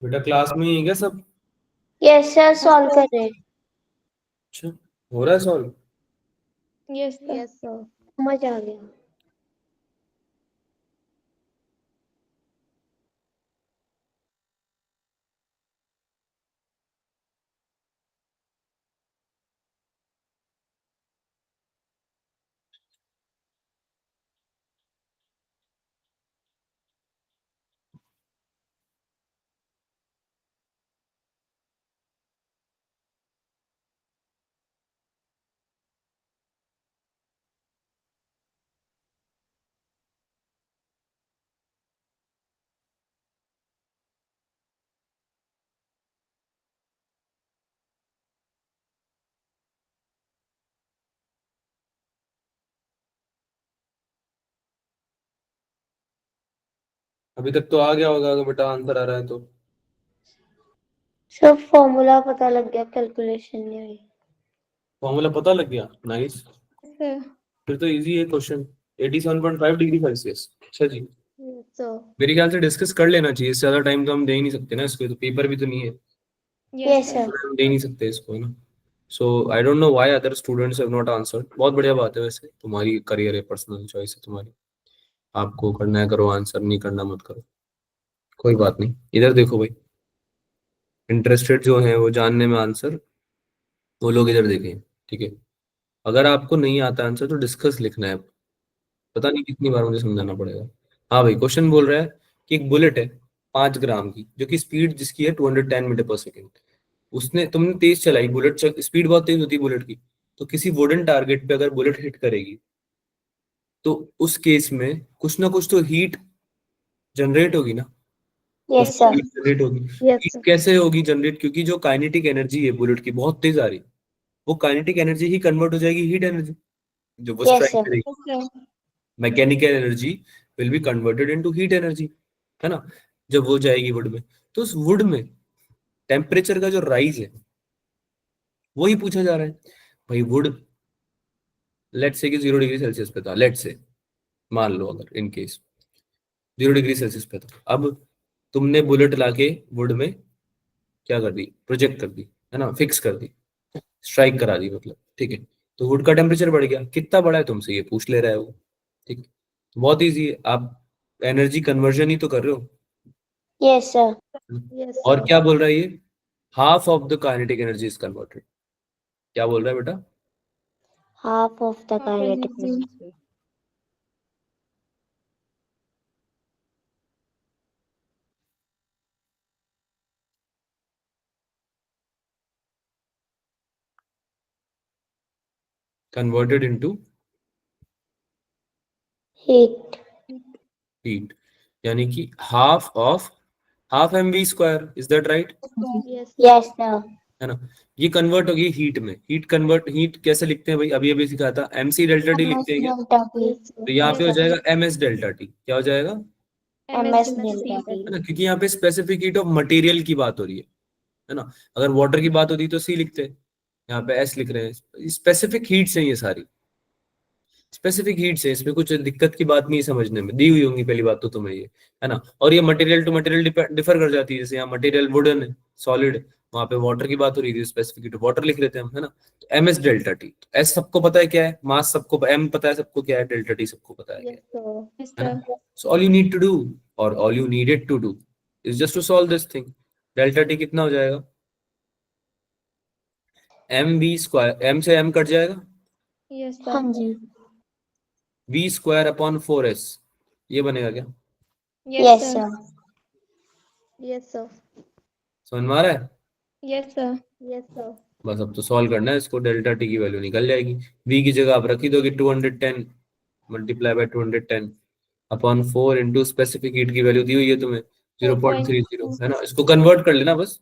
बेटा क्लास में ही है क्या सब? यस सर, सॉल्व कर रहे हैं। अच्छा, हो रहा है solve? Yes sir. Yes sir. समझ आ गया। अभी तक तो आ गया होगा अगर बेटा आंसर आ रहा है तो। सब फॉर्मूला पता लग गया, कैलकुलेशन नहीं हुई। फॉर्मूला पता लग गया, नाइस। Yes, sir. फिर तो इजी है क्वेश्चन। 87.5 डिग्री सेल्सियस, अच्छा जी। Yes, sir. मेरे ख्याल से डिस्कस कर लेना चाहिए, इससे ज्यादा टाइम तो हम दे ही नहीं सकते ना इसको, तो पेपर भी तो नहीं है, Yes, Yes, sir. sir. हम दे ही नहीं सकते इसको, है ना। So I don't know why other students have not answered. बहुत बढ़िया बात है, वैसे तुम्हारी करियर है, पर्सनल चॉइस है तुम्हारी, आपको करना है करो, आंसर नहीं करना मत करो, कोई बात नहीं। इधर देखो भाई, इंटरेस्टेड जो है वो जानने में आंसर, वो लोग इधर देखें, ठीक है। अगर आपको नहीं आता आंसर तो डिस्कस लिखना है, पता नहीं कितनी बार मुझे समझाना पड़ेगा। हाँ भाई, क्वेश्चन बोल रहा है कि एक बुलेट है 5 ग्राम की, जो कि स्पीड जिसकी है 210 मीटर पर सेकेंड। उसने, तुमने तेज चलाई बुलेट, स्पीड बहुत तेज होती है बुलेट की, तो किसी वुडन टारगेट पे अगर बुलेट हिट करेगी तो उस केस में कुछ ना कुछ तो हीट जनरेट होगी ना, कुछ Yes, sir. हीट जनरेट होगी। Yes, heat sir. कैसे होगी जनरेट, क्योंकि जो काइनेटिक एनर्जी है बुलेट की बहुत तेज आ रही है, वो काइनेटिक एनर्जी ही कन्वर्ट हो जाएगी हीट एनर्जी, जो वो Yes, स्ट्राइक sir. करेगी। Yes, sir. Mechanical energy will be converted into heat energy, है ना। जब वो जाएगी वुड में, तो उस वुड में टेम्परेचर का जो राइज है वही पूछा जा रहा है। भाई वुड, लेट्स से कि 0 डिग्री सेल्सियस पे था, लेट्स से, मान लो अगर इन केस 0 डिग्री सेल्सियस पे था, अब तुमने बुलेट लाके वुड में क्या कर दी, प्रोजेक्ट कर दी, है ना, फिक्स कर दी, स्ट्राइक करा दी मतलब, ठीक है। तो वुड का टेम्परेचर बढ़ गया, कितना बढ़ा है तुमसे ये पूछ ले रहा है वो, ठीक है। बहुत इजी है, आप एनर्जी कन्वर्जन ही तो कर रहे हो। Yes, sir. Yes, और sir. क्या बोल रहा है ये, half of the kinetic energy is converted, क्या बोल रहा है बेटा, Half of the Half kinetic energy. energy. Converted into Heat. Heat, यानी कि half mv square, is that right, Yes, Yes, sir. है ना। ये कन्वर्ट होगी हीट में, हीट कैसे लिखते हैं भाई, अभी अभी सिखाया था, mc डेल्टा टी MS लिखते हैं क्या, delta T. तो यहाँ Yes, पे हो sir. जाएगा ms डेल्टा टी, क्या हो जाएगा, MS MS delta delta T. है ना, क्योंकि यहाँ पे स्पेसिफिक हीट ऑफ मटेरियल की बात हो रही है ना। अगर वाटर की बात होती तो सी लिखते हैं, यहाँ पे एस लिख रहे हैं, स्पेसिफिक हीट्स हैं ये सारी, स्पेसिफिक हीट्स है, इसमें कुछ दिक्कत की बात नहीं है, समझने में दी हुई होंगी पहली बात तो तुम्हें ये, है ना। और ये मटेरियल टू मटेरियल डिफर कर जाती है, जैसे यहाँ मटेरियल वुडन है, सॉलिड, वहां पे वाटर की बात हो रही थी, स्पेसिफिक हीट वाटर लिख लेते हैं हम, है ना। तो M S delta T, S सबको पता है क्या है, मास सबको, एम पता है सबको क्या है, डेल्टा टी सबको पता है क्या Yes, sir. Yes, है sir. ना। So all you need to do, और all you needed to do is just to solve this thing. Delta T कितना हो जाएगा, mv स्क्वायर, m से m कट जाएगा, Yes, हाँ sir. जी। v² अपॉन 4s, ये बनेगा क्या, Yes, Yes, sir. sir. Yes, sir. समझ में आ रहा है। Yes, sir. Yes, sir. बस अब तो सॉल्व करना है इसको, डेल्टा टी की वैल्यू निकल जाएगी, v की जगह आप रखी दोगे 210 multiply by 210 upon 4 into specific heat की वैल्यू दी हुई है तुम्हें 0.30, 4.2. है ना। इसको कन्वर्ट कर लेना बस,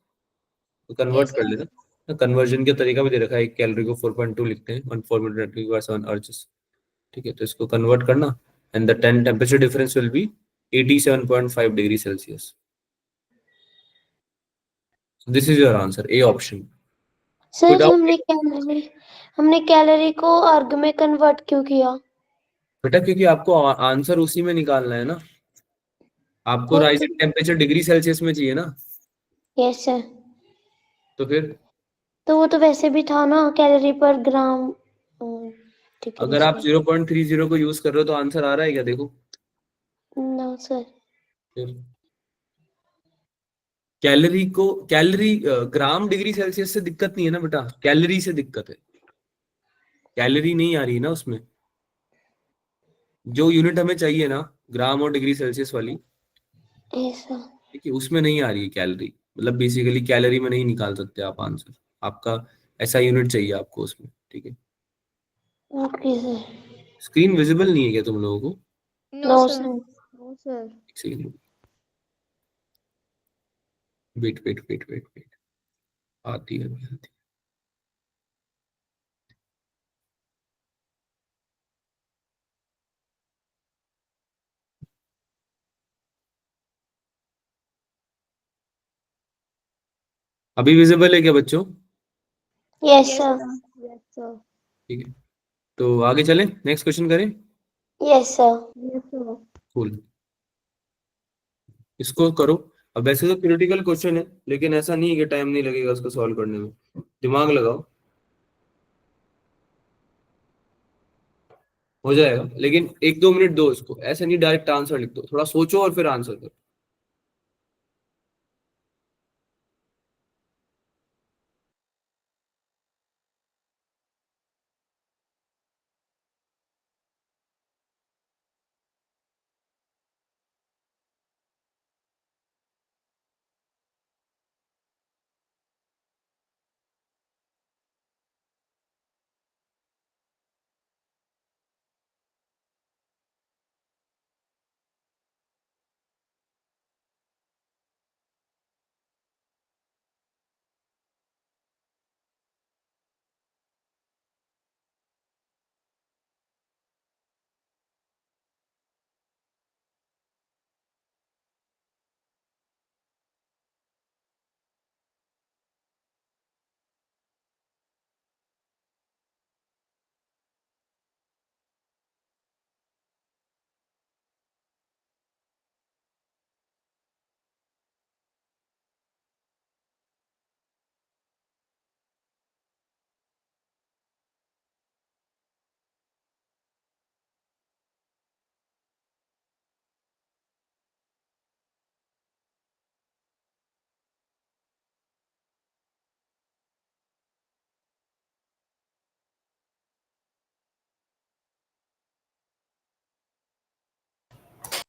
तो कन्वर्ट Yes, कर sir. लेना, कन्वर्जन का तरीका भी दे रखा है, एक कैलोरी को 4.2 लिखते हैं, 1 4 अर्चेस, ठीक है। तो इसको कन्वर्ट करना, and the temperature difference will be 87.5 degree Celsius. This is your answer, A option. कोई सर डाउट, हमने कैलोरी को अर्ग में कन्वर्ट क्यों किया? बेटा क्योंकि आपको आंसर उसी में निकालना है ना, आपको sir rising temperature degree Celsius में चाहिए ना, यस सर। तो फिर तो वो तो वैसे भी था ना, कैलोरी पर ग्राम डिग्री अगर आप से। 0.30 को यूज कर रहे हो तो आंसर आ रहा है क्या, देखो। No sir. फिर कैलोरी ग्राम डिग्री सेल्सियस से दिक्कत नहीं है ना बेटा, कैलोरी से दिक्कत है, कैलोरी नहीं आ रही है ना उसमें, जो यूनिट हमें चाहिए ना, ग्राम और डिग्री सेल्सियस वाली, ऐसा। ठीक है, उसमें नहीं आ रही है कैलोरी, मतलब बेसिकली कैलोरी में नहीं निकाल सकते आप आंसर, आपका ऐसा यूनिट चाहिए आपको उसमें, ठीक है। Okay sir. स्क्रीन विजिबल नहीं है क्या तुम लोगों को, No, no sir. Sir. No sir. एक second, wait wait wait wait wait, आती है अभी आती अभी विजिबल है क्या बच्चों? Yes Yes, sir. sir. Yes sir. ठीक है, तो आगे चलें, नेक्स्ट क्वेश्चन करें। Yes sir. Yes sir. Cool, इसको करो। अब वैसे तो क्रिटिकल क्वेश्चन है, लेकिन ऐसा नहीं है कि टाइम नहीं लगेगा उसको सॉल्व करने में, दिमाग लगाओ, हो जाएगा। लेकिन 1-2 मिनट दो इसको, ऐसे नहीं डायरेक्ट आंसर लिख दो, थोड़ा सोचो और फिर आंसर करो।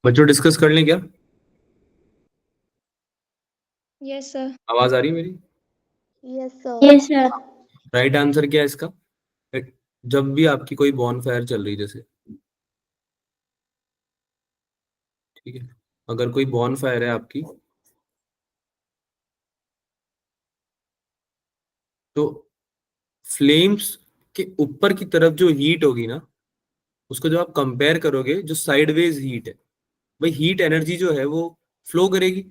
बच्चों डिस्कस कर लें क्या? Yes, sir. आवाज आ रही है मेरी? Yes sir. Yes sir. Right answer क्या है इसका? जब भी आपकी कोई बॉनफायर चल रही जैसे, ठीक है, अगर कोई बॉनफायर है आपकी, तो फ्लेम्स के ऊपर की तरफ जो हीट होगी ना, उसको जब आप कंपेयर करोगे, जो साइडवेज हीट है, भाई हीट एनर्जी जो है वो फ्लो करेगी,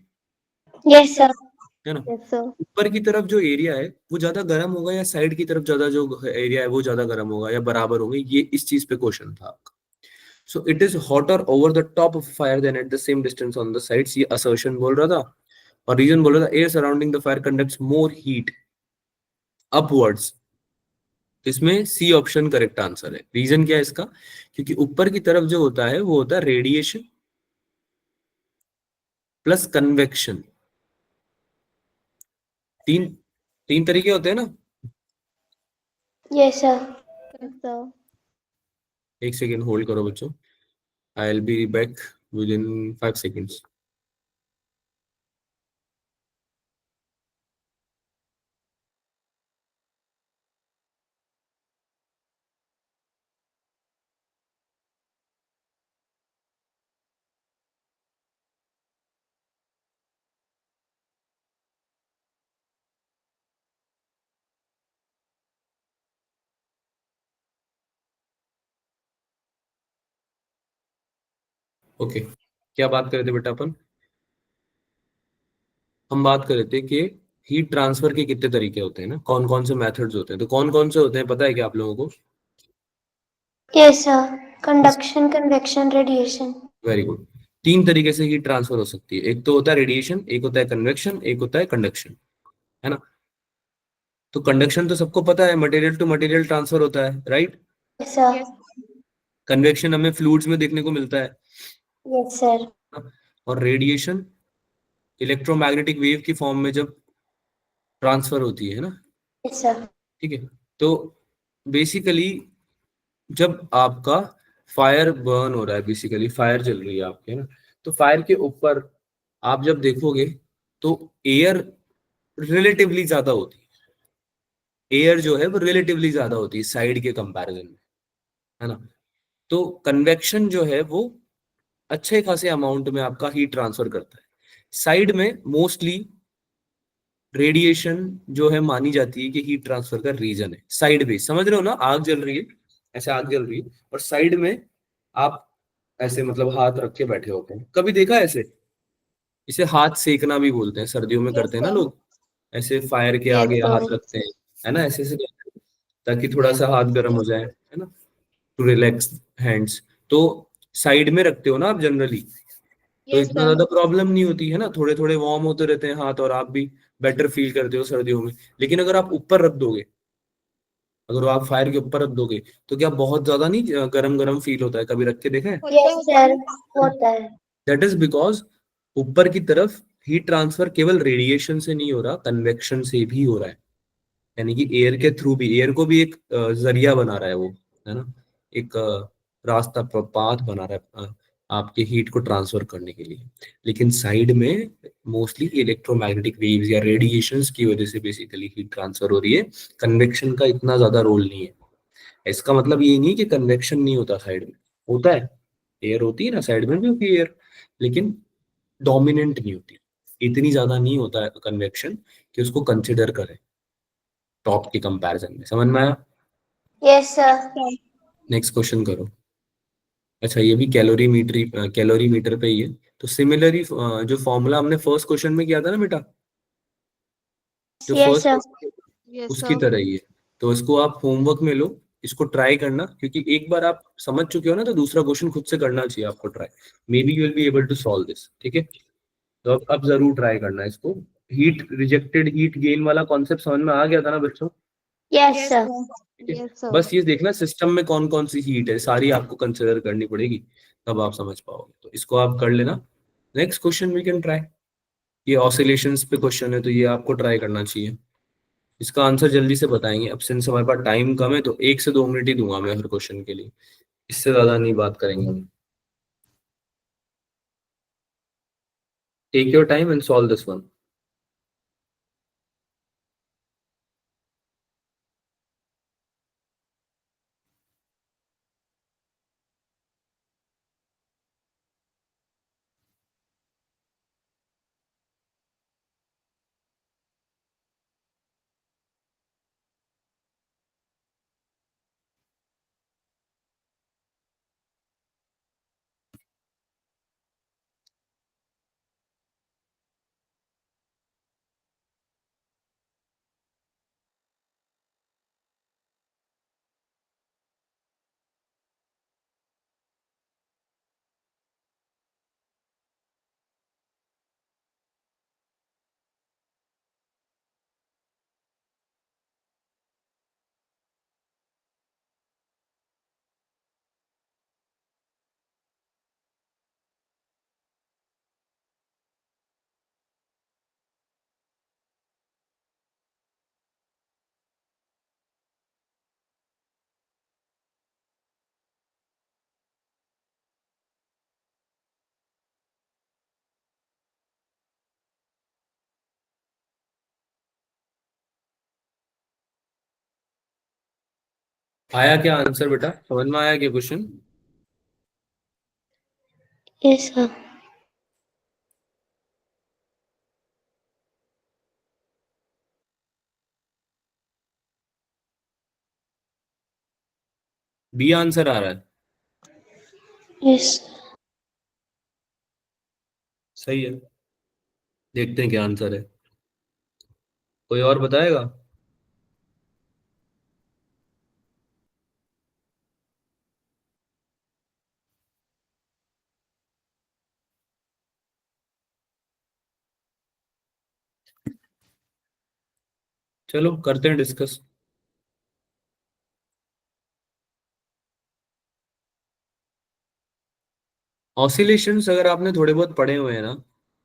यस सर। है ना? Yes sir. ऊपर की तरफ जो एरिया है वो ज्यादा गर्म होगा, या साइड की तरफ ज्यादा जो एरिया है वो ज्यादा गर्म होगा, या बराबर होंगे, ये इस चीज पे क्वेश्चन था आपका। So it is hotter over the top of fire then at the same distance on the sides, ये असर्शन बोल रहा था। और रीजन बोल रहा था, air surrounding the fire conducts more heat upwards. इसमें सी ऑप्शन करेक्ट आंसर है। रीजन क्या है इसका? क्योंकि ऊपर की तरफ जो होता है वो होता है रेडिएशन प्लस कन्वेक्शन। तीन तीन तरीके होते हैं ना। Yes sir. Yes sir. एक सेकेंड होल्ड करो बच्चों, I will be back with in 5 seconds। Okay, क्या बात कर रहे थे बेटा अपन? हम बात कर रहे थे कि हीट ट्रांसफर के कितने तरीके होते हैं ना, कौन कौन से मेथड्स होते हैं, तो कौन कौन से होते हैं पता है क्या आप लोगों को? Yes sir. Conduction, convection, radiation. Very good. 3 तरीके से हीट ट्रांसफर हो सकती है, एक तो होता है रेडिएशन, एक होता है कन्वेक्शन, एक होता है कंडक्शन, है ना? तो कंडक्शन तो सबको पता है, मटेरियल टू मटेरियल ट्रांसफर होता है, right? Yes sir. Yes. Convection हमें फ्लूइड्स में देखने को मिलता है, यस सर। ना? और रेडिएशन इलेक्ट्रोमैग्नेटिक वेव की फॉर्म में जब ट्रांसफर होती है ना, यस सर। ठीक है। तो बेसिकली जब आपका फायर बर्न हो रहा है, बेसिकली फायर चल रही है आपके, है ना, तो फायर के ऊपर आप जब देखोगे तो एयर रिलेटिवली ज्यादा होती है, एयर जो है वो रिलेटिवली ज्यादा होती है साइड के कंपैरिजन में, है ना? तो कन्वेक्शन जो है वो अच्छे खासे अमाउंट में आपका हीट ट्रांसफर करता है। साइड में मोस्टली रेडिएशन जो है मानी जाती है कि हीट ट्रांसफर का रीजन है। साइड में समझ रहे हो ना, आग जल रही है, ऐसे आग जल रही है, और साइड में आप ऐसे मतलब हाथ रख के बैठे होते हैं, कभी देखा है ऐसे? इसे हाथ सेकना भी बोलते हैं, सर्दियों में यस करते हैं ना सर। लोग, ऐसे फायर के Yes, आगे sir. हाथ रखते हैं, है ना, ऐसे ऐसे करते हैं, ताकि थोड़ा सा हाथ गर्म हो जाए, है ना, टू रिलैक्स हैंड्स। तो साइड में रखते हो ना आप जनरली, तो Yes, इतना sir. ज्यादा प्रॉब्लम नहीं होती है ना, थोड़े थोड़े वार्म होते रहते हैं हाथ और आप भी बेटर फील करते हो सर्दियों में। लेकिन अगर आप ऊपर रख दोगे, अगर आप फायर के ऊपर रख दोगे, तो क्या बहुत ज्यादा नहीं गरम गरम फील होता है? कभी रख के देखा है? होता Yes, होता sir. है। होता है. दैट इज बिकॉज ऊपर की तरफ हीट ट्रांसफर केवल रेडिएशन से नहीं हो रहा, कन्वेक्शन से भी हो रहा है। यानी कि एयर के थ्रू भी, एयर को भी एक जरिया बना रहा है वो, है ना, एक रास्ता पाथ बना रहा है आपके हीट को ट्रांसफर करने के लिए। लेकिन साइड में मोस्टली इलेक्ट्रोमैग्नेटिक वेव्स या रेडिएशंस की वजह से बेसिकली हीट ट्रांसफर हो रही है, कन्वेक्शन का इतना ज्यादा रोल नहीं है। इसका मतलब ये नहीं कि कन्वेक्शन नहीं होता, साइड में होता है, एयर होती है ना साइड में भी होती है एयर, लेकिन डोमिनेंट नहीं होती, इतनी ज्यादा नहीं होता है कन्वेक्शन कि उसको कंसिडर करें टॉप के कंपैरिजन में। समझ में आया? Yes, sir. Sir. Next question करो। अच्छा, ये भी कैलोरी मीटर पे ही है। तो सिमिलरली जो फॉर्मूला हमने फर्स्ट क्वेश्चन में किया था ना बेटा, जो Yes, फर्स्ट sir. Yes, उसकी sir. तरह ही है। तो इसको आप होमवर्क में लो, इसको ट्राई करना, क्योंकि एक बार आप समझ चुके हो ना, तो दूसरा क्वेश्चन खुद से करना चाहिए आपको try. May be you will be able to solve this, ठीक है? तो अब जरूर ट्राई करना इसको। हीट रिजेक्टेड हीट गेन वाला कॉन्सेप्ट समझ में आ गया था ना बच्चों? Yes, Yes, sir. sir. ठीक है, Yes, sir. बस ये देखना सिस्टम में कौन कौन सी हीट है, सारी आपको कंसिडर करनी पड़ेगी, तब आप समझ पाओगे। तो इसको आप कर लेना। Next question we can try. ये ऑसिलेशंस पे क्वेश्चन है, तो ये आपको ट्राई करना चाहिए। इसका आंसर जल्दी से बताएंगे, अब सिंस हमारे पास टाइम कम है तो 1 से 2 मिनट ही दूंगा मैं हर क्वेश्चन के लिए, इससे ज्यादा नहीं बात करेंगे हम। Take your time and solve this one. आया क्या आंसर बेटा? समझ में आया क्या question? Yes, sir. B answer आ रहा है? Yes. सही है, देखते हैं क्या आंसर है। कोई और बताएगा? चलो करते हैं डिस्कस। ऑसिलेशंस अगर आपने थोड़े बहुत पढ़े हुए हैं ना,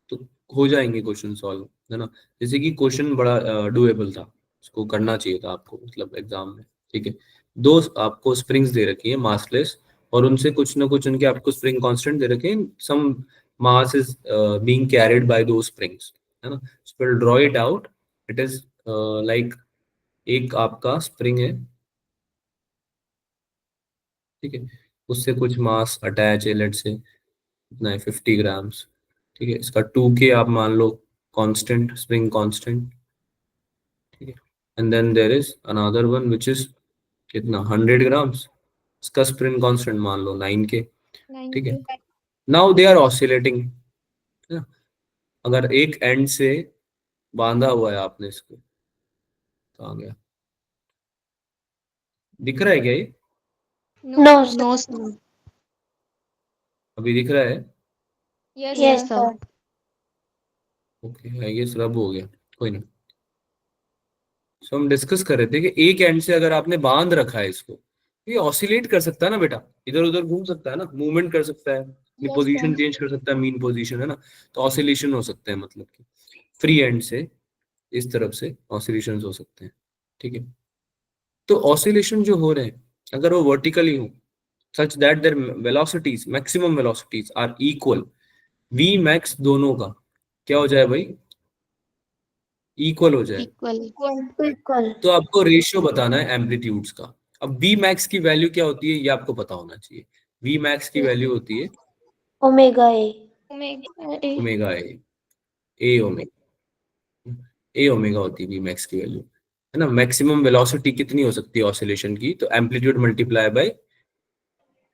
तो हो जाएंगे क्वेश्चन सॉल्व, है ना। जैसे कि क्वेश्चन बड़ा डुएबल था, इसको करना चाहिए था आपको, मतलब एग्जाम में। ठीक है, दो आपको स्प्रिंग्स दे रखी है मासलेस, और उनसे कुछ ना कुछ उनके आपको स्प्रिंग कांस्टेंट दे रखे हैं, some mass is being carried by दो स्प्रिंग्स, है ना। So will draw it out. It is like एक आपका स्प्रिंग है, ठीक है, उससे कुछ मास अटैच है, लेट से इतना है 50 ग्राम्स। ठीक है, इसका 2K आप मान लो कांस्टेंट, स्प्रिंग कांस्टेंट। ठीक है, and then there is another one which is कितना 100 ग्राम्स, इसका स्प्रिंग कांस्टेंट मान लो 9K। ठीक है, 9K. Now they are oscillating. अगर एक एंड से बांधा हुआ है आपने इसको, कहाँ गया, दिख रहा है क्या ये? No No, sir. sir. अभी दिख रहा है? Yes, yes sir. Sir. Okay, I guess rub हो गया, कोई ना। सो हम डिस्कस कर रहे थे कि एक एंड से अगर आपने बांध रखा है इसको, ये ऑसिलेट कर सकता है ना बेटा, इधर उधर घूम सकता है ना, मूवमेंट कर सकता है, अपनी Yes, पोजीशन sir. चेंज कर सकता है, मीन पोजीशन है ना, तो ऑसिलेशन हो सकते हैं, मतलब कि फ्री एंड से इस तरफ से ऑसिलेशन हो सकते हैं, ठीक है। तो ऑसिलेशन जो हो रहे हैं अगर वो वर्टिकली हो, such that their velocities, maximum velocities are equal, V max दोनों का क्या हो जाए भाई, इक्वल हो जाए। Equal. बिल्कुल। तो आपको रेशियो बताना है एम्पलीट्यूड्स का। अब वी मैक्स की वैल्यू क्या होती है ये आपको पता होना चाहिए। वी मैक्स की वैल्यू होती है omega A. Omega A. Omega A omega, A omega होती है वी मैक्स की वैल्यू, है ना। मैक्सिमम वेलोसिटी कितनी हो सकती है ऑसिलेशन की, तो amplitude multiply by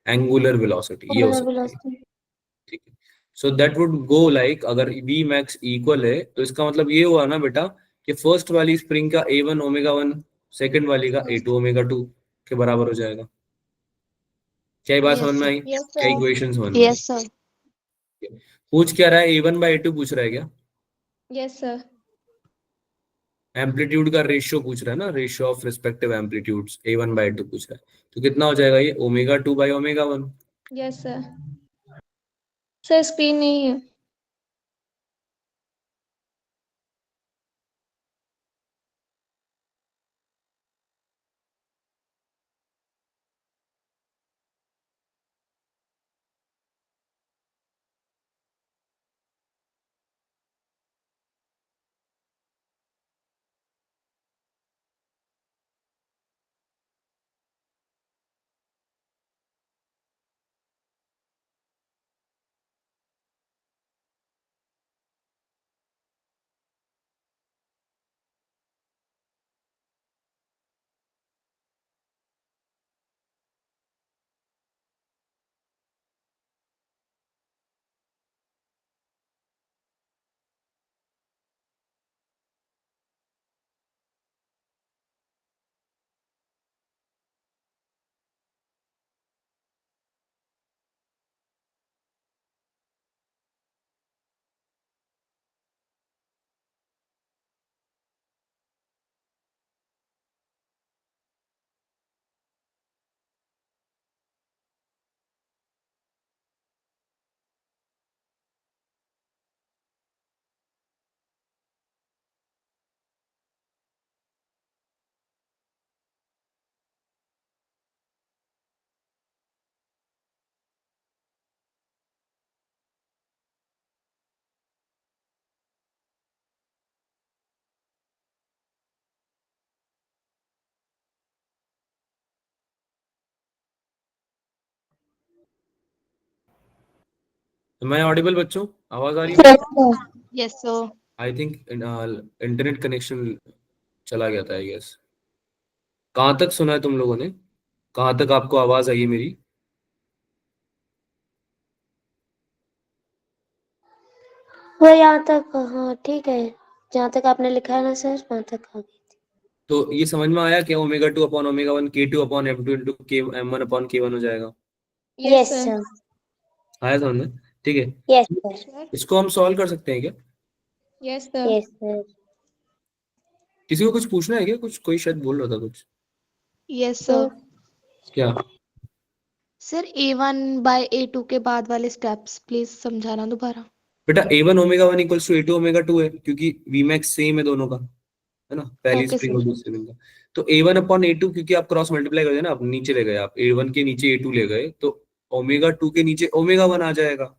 angular velocity, ये हो सकती है, ठीक है। So that would go like, अगर वी मैक्स इक्वल है तो इसका मतलब ये हुआ ना बेटा कि फर्स्ट वाली स्प्रिंग का ए वन ओमेगा वन, सेकेंड वाली का ए टू ओमेगा टू के बराबर हो जाएगा। क्या ये बात Yes, समझ में sir. आई? Yes, क्या sir. इक्वेशन समझ में आई? Yes, sir. पूछ क्या रहा है, A one by A two पूछ रहा है क्या? Yes, sir. एम्पलीट्यूड का रेशियो पूछ रहा है ना, ratio of respective amplitudes, A one by A two पूछ रहा है, तो कितना हो जाएगा ये, omega two by omega one. Yes, sir. Sir, screen नहीं है. मैं ऑडिबल बच्चों, आवाज आ रही है? Yes sir. Yes, sir. I think internet connection चला गया था आई गेस। कहाँ तक सुना है तुम लोगों ने, कहाँ तक आपको आवाज आई है मेरी? वो यहाँ तक, हाँ ठीक है, जहाँ तक आपने लिखा है ना सर वहाँ तक आ गई। तो ये समझ में आया क्या, omega two upon omega one K two upon M two into K M one upon K one हो जाएगा? Yes, yes sir. सर। आया समझ में, ठीक है। Yes sir. Sir. इसको हम सॉल्व कर सकते हैं क्या? Yes, sir. Yes sir. किसी को कुछ पूछना है क्या, कुछ कोई शायद बोल रहा था कुछ, Yes, sir. क्या? सर A1/A2 के बाद वाले स्टेप्स प्लीज समझाना दोबारा. बेटा A one omega one equals to A two omega two है, क्योंकि वी मैक्स सेम है दोनों का, है ना, पहली Okay, स्प्रिंग sir. और दूसरी स्प्रिंग का। तो ए वन अपॉन ए टू, क्योंकि आप क्रॉस मल्टीप्लाई कर दिया ना, आप नीचे ले गए, आप ए वन के नीचे ए टू ले गए, तो ओमेगा टू के नीचे ओमेगा वन आ जाएगा,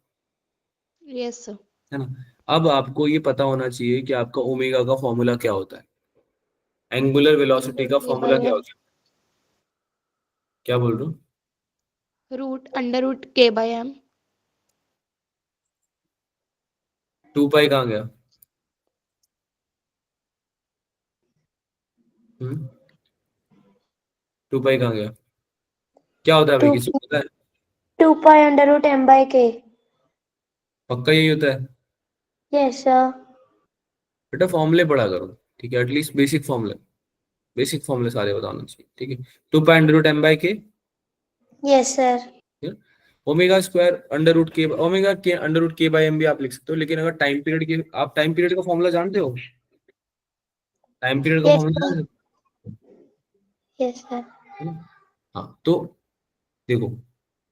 Yes, sir. है ना। अब आपको ये पता होना चाहिए कि आपका ओमेगा का फॉर्मूला क्या होता है, एंगुलर वेलोसिटी का फॉर्मूला क्या होता है। क्या बोल रहे हो? √√K/m. टू पाई कहाँ गया? हम्म, टू पाई कहाँ गया? क्या होता है भाई, टू किसी को पता है? Two pi under root M by K. पक्का यही होता है? Yes sir. बेटा फॉर्मूले पढ़ा करो, ठीक है, एटलीस्ट बेसिक फॉर्मूले सारे बताना चाहिए, ठीक है। 2 pi √m/k, yes sir. Omega square √k, omega के √k/m भी आप लिख सकते हो, लेकिन अगर टाइम पीरियड की, आप टाइम पीरियड का फॉर्मूला जानते हो, टाइम पीरियड का यस फॉर्मूला सर। जानते यस सर। हो? हाँ, तो देखो,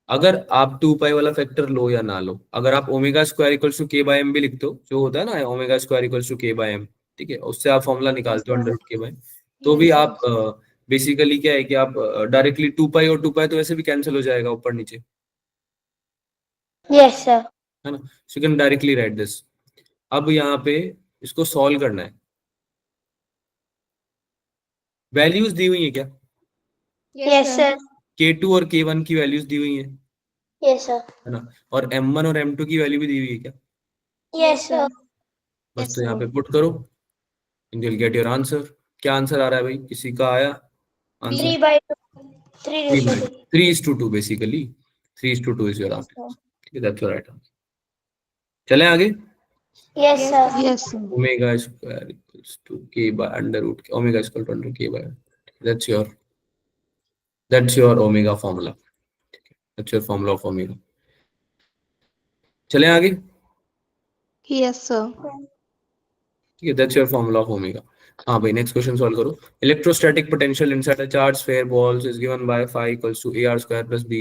अगर आप 2 पाई वाला फैक्टर लो या ना लो, अगर आप omega square equals to k/m भी लिखते हो, जो होता है ना omega square equals to k/m, ठीक है, उससे आप फॉर्मूला निकालते हो √k/, तो भी आप बेसिकली क्या है कि आप डायरेक्टली 2 पाई और 2 पाई तो वैसे भी कैंसिल हो जाएगा ऊपर नीचे, यस सर। है ना, सो you can directly right this. अब यहाँ पे इसको सॉल्व करना है, वैल्यूज दी हुई है क्या, यस सर। k2 और k1 की वैल्यूज दी हुई है, यस सर। है ना, और m1 और m2 की वैल्यू भी दी हुई है क्या, यस सर। बस Yes, तो यहाँ sir. पे पुट करो, and you will get your answer. क्या आंसर आ रहा है भाई, किसी का आया answer? 3/2, 3 3 ratio by two. 3:2 basically, 3:2 is your Yes, answer, sir. ठीक है, दैट्स योर राइट आंसर। चलें आगे। Yes sir. Yes, sir. Omega square equals to k by √k, omega equal to √k by, that's your omega formula, that's your formula of omega. चलें आगे, Yes, sir. ठीक है, that's your formula of omega. हाँ भाई, next question solve करो। Electrostatic potential inside a charge sphere balls is given by phi equals to ar square plus b,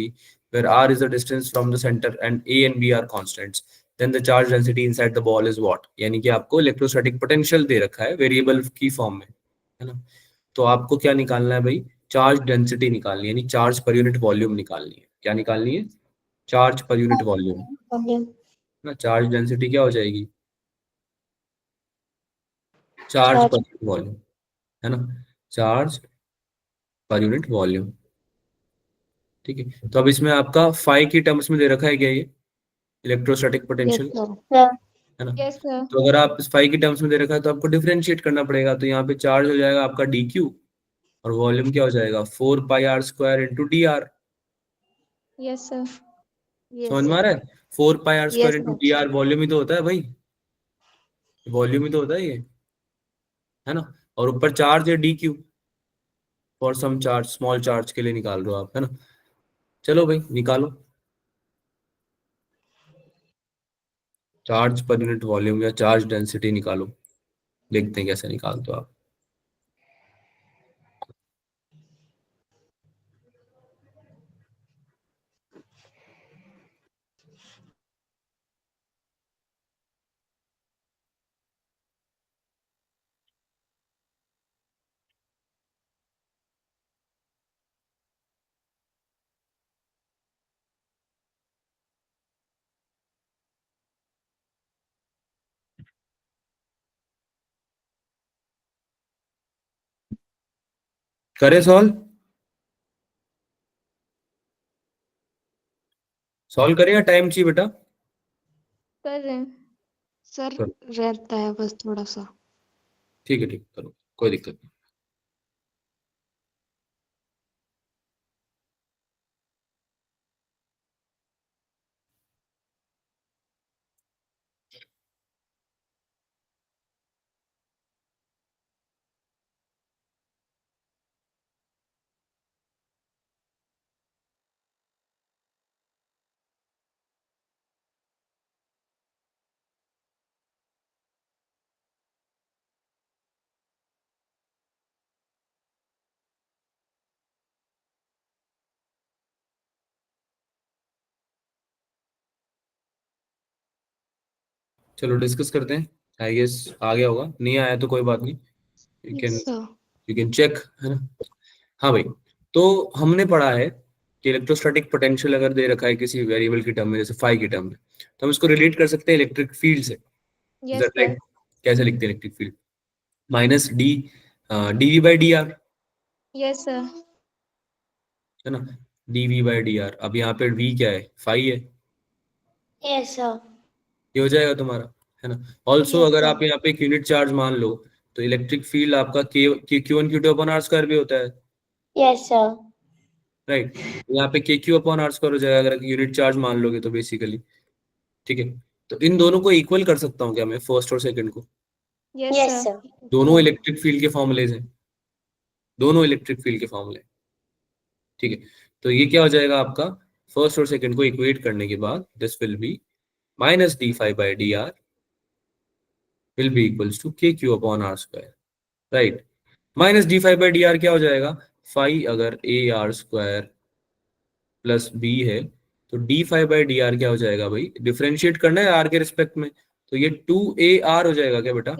where r is the distance from the center and a and b are constants, then the charge density inside the ball is what। यानी कि आपको electrostatic potential दे रखा है variable की form में, है ना, तो आपको क्या निकालना है भाई, चार्ज डेंसिटी निकालनी है, यानी चार्ज पर यूनिट वॉल्यूम निकालनी है। क्या निकालनी है, चार्ज पर यूनिट वॉल्यूम, ना, चार्ज डेंसिटी क्या हो जाएगी, चार्ज पर यूनिट वॉल्यूम, है ना, चार्ज पर यूनिट वॉल्यूम, ठीक है। तो अब इसमें आपका फाई की टर्म्स में दे रखा है क्या ये इलेक्ट्रोस्टैटिक Yes, पोटेंशियल, sir. है ना, Yes, sir. तो अगर आप इस फाई की टर्म्स में दे रखा है तो आपको डिफरेंशिएट करना पड़ेगा, तो यहाँ पे चार्ज हो जाएगा आपका dq, और वॉल्यूम क्या हो जाएगा 4 pi r² × dr। Yes, sir. Yes, समझ में sir. आ रहा है, 4 pi r² Yes, × sir. dr volume ही तो होता है भाई, वॉल्यूम ही तो होता है ये, है ना, और ऊपर चार्ज है dq, for some charge, small charge के लिए निकाल रहे हो आप, है ना। चलो भाई निकालो, चार्ज पर यूनिट वॉल्यूम या चार्ज डेंसिटी निकालो, देखते हैं कैसे निकालते हो आप। करे सॉल्व, सॉल्व करें या टाइम चाहिए बेटा, कर रहे हैं सर, करो, रहता है बस थोड़ा सा। ठीक है, ठीक, करो, कोई दिक्कत नहीं। चलो डिस्कस करते हैं, आई गेस आ गया होगा, नहीं आया तो कोई बात नहीं, you can, Yes, sir. Check, है ना। हाँ भाई, तो हमने पढ़ा है कि इलेक्ट्रोस्टैटिक पोटेंशियल अगर दे रखा है किसी वेरिएबल की टर्म में, जैसे फाई की टर्म में, तो हम इसको रिलेट कर सकते हैं इलेक्ट्रिक फील्ड से। Yes, sir. लाइक कैसे लिखते हैं electric field, minus D dv/dr, Yes, sir. है ना, dv/dr। अब यहाँ पे v क्या है, फाई है, यस सर। ये हो जाएगा तुम्हारा, है ना। ऑल्सो यस अगर सर। आप यहाँ पे एक यूनिट चार्ज मान लो, तो इलेक्ट्रिक फील्ड आपका Q1 Q2/r² भी होता है, यस सर। राइट, यहाँ पे KQ/r² हो जाएगा अगर यूनिट चार्ज मान लोगे तो बेसिकली, ठीक है। तो इन दोनों को इक्वल कर सकता हूँ क्या मैं, फर्स्ट और सेकंड को, Yes, Yes, sir. sir. दोनों इलेक्ट्रिक फील्ड के फॉर्मूलेज हैं, दोनों इलेक्ट्रिक फील्ड के फॉर्मूले, ठीक है। तो ये क्या हो जाएगा आपका, फर्स्ट और सेकंड को इक्वेट करने के बाद this will be minus D five by D R will be equals to K Q upon R square, right. Minus D five by D R क्या हो जाएगा, फाइव अगर A R square plus B है तो D five by D R क्या हो जाएगा भाई, डिफरेंशिएट करना है आर के रिस्पेक्ट में, तो ये टू ए आर हो जाएगा क्या बेटा,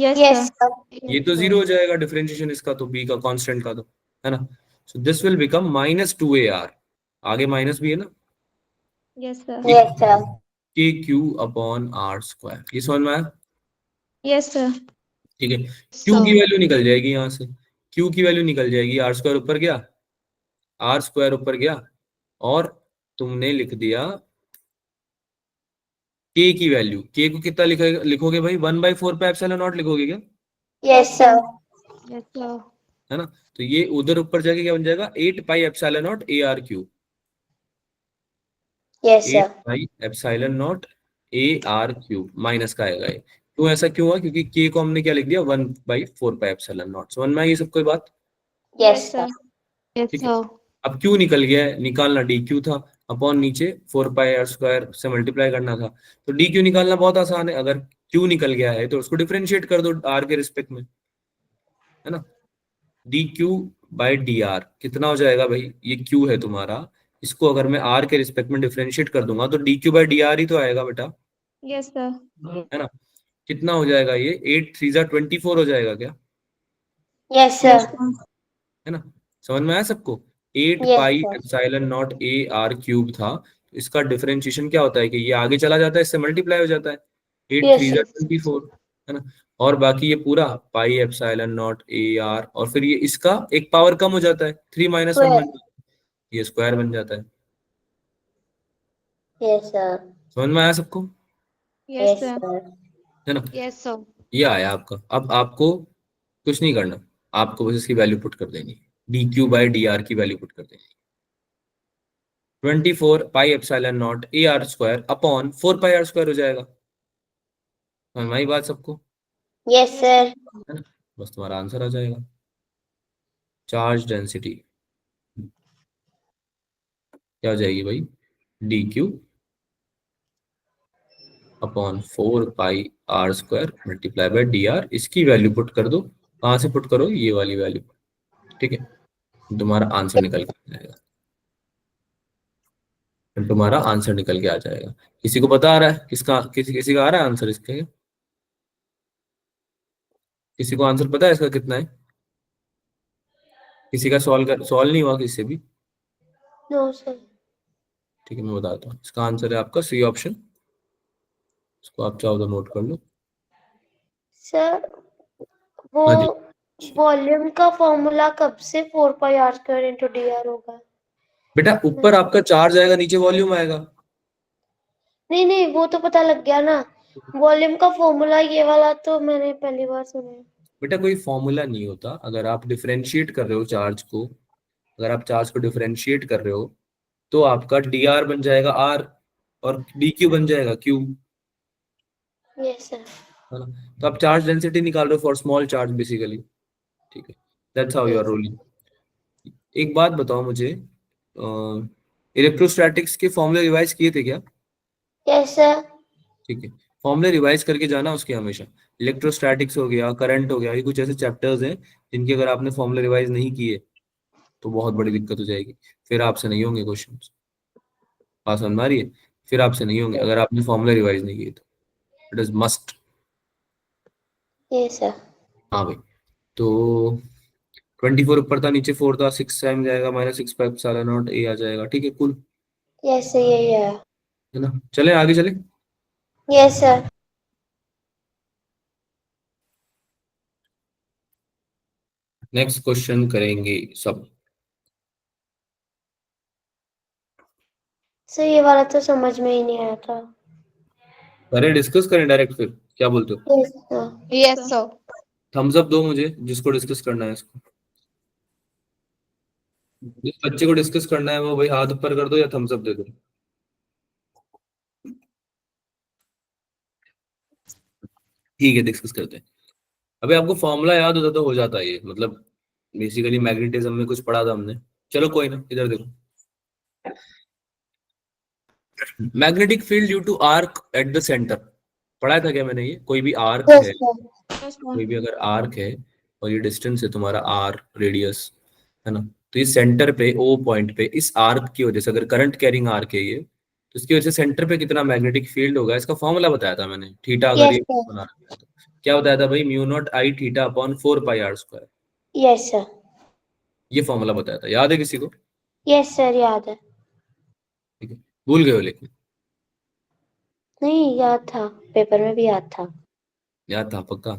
Yes, Yes, sir. sir. ये तो जीरो हो जाएगा डिफरेंशिएशन इसका, तो बी का कांस्टेंट का, तो है ना। So this will become minus two A R, आगे माइनस भी है ना, Yes, sir. Yes, sir. के क्यू अपॉन आर स्क्वायर, ये समझ में आया, Yes, sir. ठीक है। क्यू की वैल्यू निकल जाएगी यहाँ से, क्यू की वैल्यू निकल जाएगी, आर स्क्वायर ऊपर गया, आर स्क्वायर ऊपर गया, और तुमने लिख दिया के की वैल्यू, के को कितना लिखोगे भाई, 1/4 पे एप्सिलॉन नॉट लिखोगे क्या, Yes, sir. Yes, sir. है ना। तो ये उधर ऊपर जाके क्या बन जाएगा, 8 पाई epsilon not A are cube, Yes, 8 sir. Pi epsilon not A are cube minus का आएगा ये, क्यों ऐसा क्यों हुआ, क्योंकि के को हमने क्या लिख दिया 1/4 पाई एप्सिलॉन नॉट, समझ में आई ये सब कोई बात, Yes, sir. Yes, ठीक है। sir. अब क्यू निकल गया है, निकालना डी क्यू था, अपॉन नीचे 4 पाई आर स्क्वायर से मल्टीप्लाई करना था, तो डी क्यू निकालना बहुत आसान है, अगर क्यू निकल गया है तो उसको डिफरेंशिएट कर दो आर के रिस्पेक्ट में, है ना। D Q by D are कितना हो जाएगा भाई, ये क्यू है तुम्हारा, इसको अगर मैं आर के रिस्पेक्ट में डिफरेंशिएट कर दूंगा तो D Q by D R ही तो आएगा बेटा, Yes, sir. है ना। कितना हो जाएगा ये, 8 3 जा 24 हो जाएगा क्या, Yes, sir. है ना। समझ में आया सबको, 8 Yes, pi sir. Epsilon not A are cube था, तो इसका डिफरेंशिएशन क्या होता है कि ये आगे चला जाता है, इससे मल्टीप्लाई हो जाता है, 8 Yes, 3 जा yes. 24, है ना। और बाकी ये पूरा पाई एप्सिलॉन नॉट ए आर, और फिर ये इसका एक पावर कम हो जाता है, 3 - 1 Square. बन जाता है, ये स्क्वायर बन जाता है, Yes, sir. समझ में आया सबको, Yes, Yes, sir. sir. है ना। Yes, sir. ये आया आपका, अब आपको कुछ नहीं करना, आपको बस इसकी वैल्यू पुट कर देनी, D Q by D R की वैल्यू पुट कर देनी, 24 pi epsilon not A R square upon 4 pi R square हो जाएगा, समझ में आई बात सबको, Yes, sir. है ना। बस तुम्हारा आंसर आ जाएगा, चार्ज डेंसिटी क्या हो जाएगी भाई, D Q upon 4 pi R square multiply by D R, इसकी वैल्यू पुट कर दो, कहाँ से पुट करो, ये वाली वैल्यू, ठीक है, तुम्हारा आंसर निकल के आ जाएगा, तुम्हारा आंसर निकल के आ जाएगा। किसी को पता आ रहा है किसका, किसी का आ रहा है आंसर इसके, किसी को आंसर पता है इसका कितना है, किसी का सॉल्व नहीं हुआ किसी से भी, No, sir. ठीक है मैं बताता हूँ, इसका आंसर है आपका सी ऑप्शन, इसको आप चाहो तो नोट कर लो। Sir, वो हाँ जी वॉल्यूम का फॉर्मूला कब से 4 pi R square into D R होगा? बेटा, ऊपर आपका चार्ज आएगा, नीचे वॉल्यूम आएगा, नहीं नहीं, वो तो पता लग गया ना, वॉल्यूम का फॉर्मूला ये वाला तो मैंने पहली बार सुना है। बेटा कोई फॉर्मूला नहीं होता, अगर आप डिफरेंशिएट कर रहे हो चार्ज को, अगर आप चार्ज को डिफरेंशिएट कर रहे हो तो आपका डी आर बन जाएगा आर, और डी क्यू बन जाएगा क्यू, यस सर। है ना। तो आप चार्ज डेंसिटी निकाल रहे हो फॉर स्मॉल चार्ज बेसिकली, ठीक है, that's how you are rolling. एक बात बताओ मुझे, इलेक्ट्रोस्टैटिक्स के फॉर्मूले रिवाइज किए थे क्या, यस सर। ठीक है, फॉर्मूले रिवाइज करके जाना उसके हमेशा, इलेक्ट्रोस्टैटिक्स हो गया, करंट हो गया, ये कुछ ऐसे चैप्टर्स हैं जिनके अगर आपने फॉर्मूले रिवाइज नहीं किए तो बहुत बड़ी दिक्कत हो जाएगी, फिर आपसे नहीं होंगे क्वेश्चन, बात समझ में आ रही है, फिर आपसे नहीं होंगे अगर आपने फॉर्मूले रिवाइज नहीं किए तो, it is must. Yes sir. हाँ भाई, तो 24 ऊपर था, नीचे 4 था, 6 टाइम जाएगा, -6 पाई एप्सिलॉन नॉट ए आ जाएगा, ठीक है कुल, यस सर, यही है। है ना। चले आगे चले, यस सर। नेक्स्ट क्वेश्चन करेंगे सब। सर ये वाला तो समझ में ही नहीं आया था। करें डिस्कस करें डायरेक्ट, फिर क्या बोलते हो, yes sir. Yes, sir. Thumbs up दो मुझे जिसको डिस्कस करना है इसको, जिस बच्चे को डिस्कस करना है वो भाई हाथ ऊपर कर दो या थम्स अप दे दो, ठीक है डिस्कस करते हैं। अभी आपको फॉर्मूला याद होता तो हो जाता है ये, मतलब बेसिकली मैग्नेटिज्म में कुछ पढ़ा था हमने। चलो कोई ना, इधर देखो, magnetic field due to arc at the center, पढ़ाया था क्या मैंने ये? कोई भी आर्क यस है, सर। यस कोई सर। भी अगर आर्क है और ये डिस्टेंस है तुम्हारा आर, रेडियस, है ना, तो ये सेंटर पे ओ पॉइंट पे इस आर्क की वजह से अगर करंट कैरिंग आर्क है ये, तो इसकी वजह से सेंटर पे कितना मैग्नेटिक फील्ड होगा, इसका फॉर्मूला बताया था मैंने। थीटा अगर यस ये सर। बना रखा है तो क्या बताया था भाई? Mu not I theta upon 4 pi R square, yes sir. ये फॉर्मूला बताया था, याद है किसी को? यस सर याद है। ठीक है, भूल गए हो लेकिन? नहीं याद था, पेपर में भी याद था। याद था पक्का?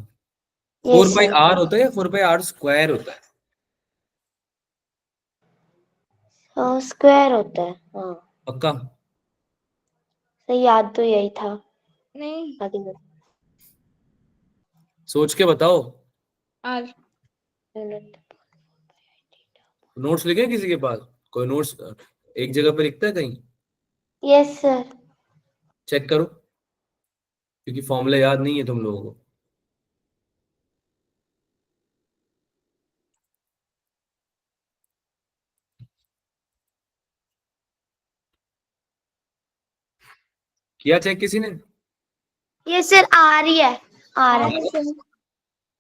4 यस पाई सर। आर होता है या 4 पाई आर स्क्वायर होता है? स्क्वायर होता है हाँ। पक्का? सही, याद तो यही था। नहीं, आगे बढ़ो। सोच के बताओ। आर। नोट्स लिखे हैं किसी के पास? कोई नोट्स एक जगह पे लिखता है कहीं? Yes sir. चेक करो, क्योंकि फॉर्मूला याद नहीं है तुम लोगों को। किया चेक किसी ने? यस सर, आ रही है, आ रहा आर है। है सर।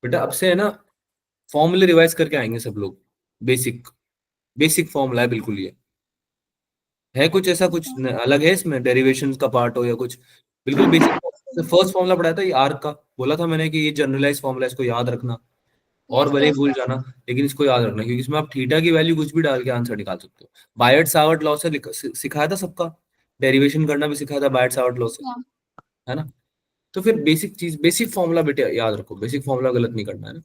बेटा अब से है ना, फॉर्मूले रिवाइज करके आएंगे सब लोग। बेसिक बेसिक फॉर्मूला है बिल्कुल ये। है कुछ ऐसा कुछ अलग है इसमें, डेरिवेशन का पार्ट हो या कुछ? बिल्कुल बेसिक। फर्स्ट फॉर्मूला पढ़ाया था ये आर्क का, बोला था मैंने कि ये जनरलाइज फॉर्मूला, इसको याद रखना। और यस भले ही सर। भूल जाना, लेकिन इसको याद रखना, क्योंकि इसमें आप थीटा की वैल्यू कुछ भी डाल के आंसर निकाल सकते हो। बायट सावर्ट लॉ से सिखाया था सबका, डेरिवेशन करना भी सिखाया था बायट सावर्ट लॉ से, है ना? तो फिर बेसिक चीज, बेसिक फॉर्मूला बेटे याद रखो, बेसिक फॉर्मूला गलत नहीं करना है ना।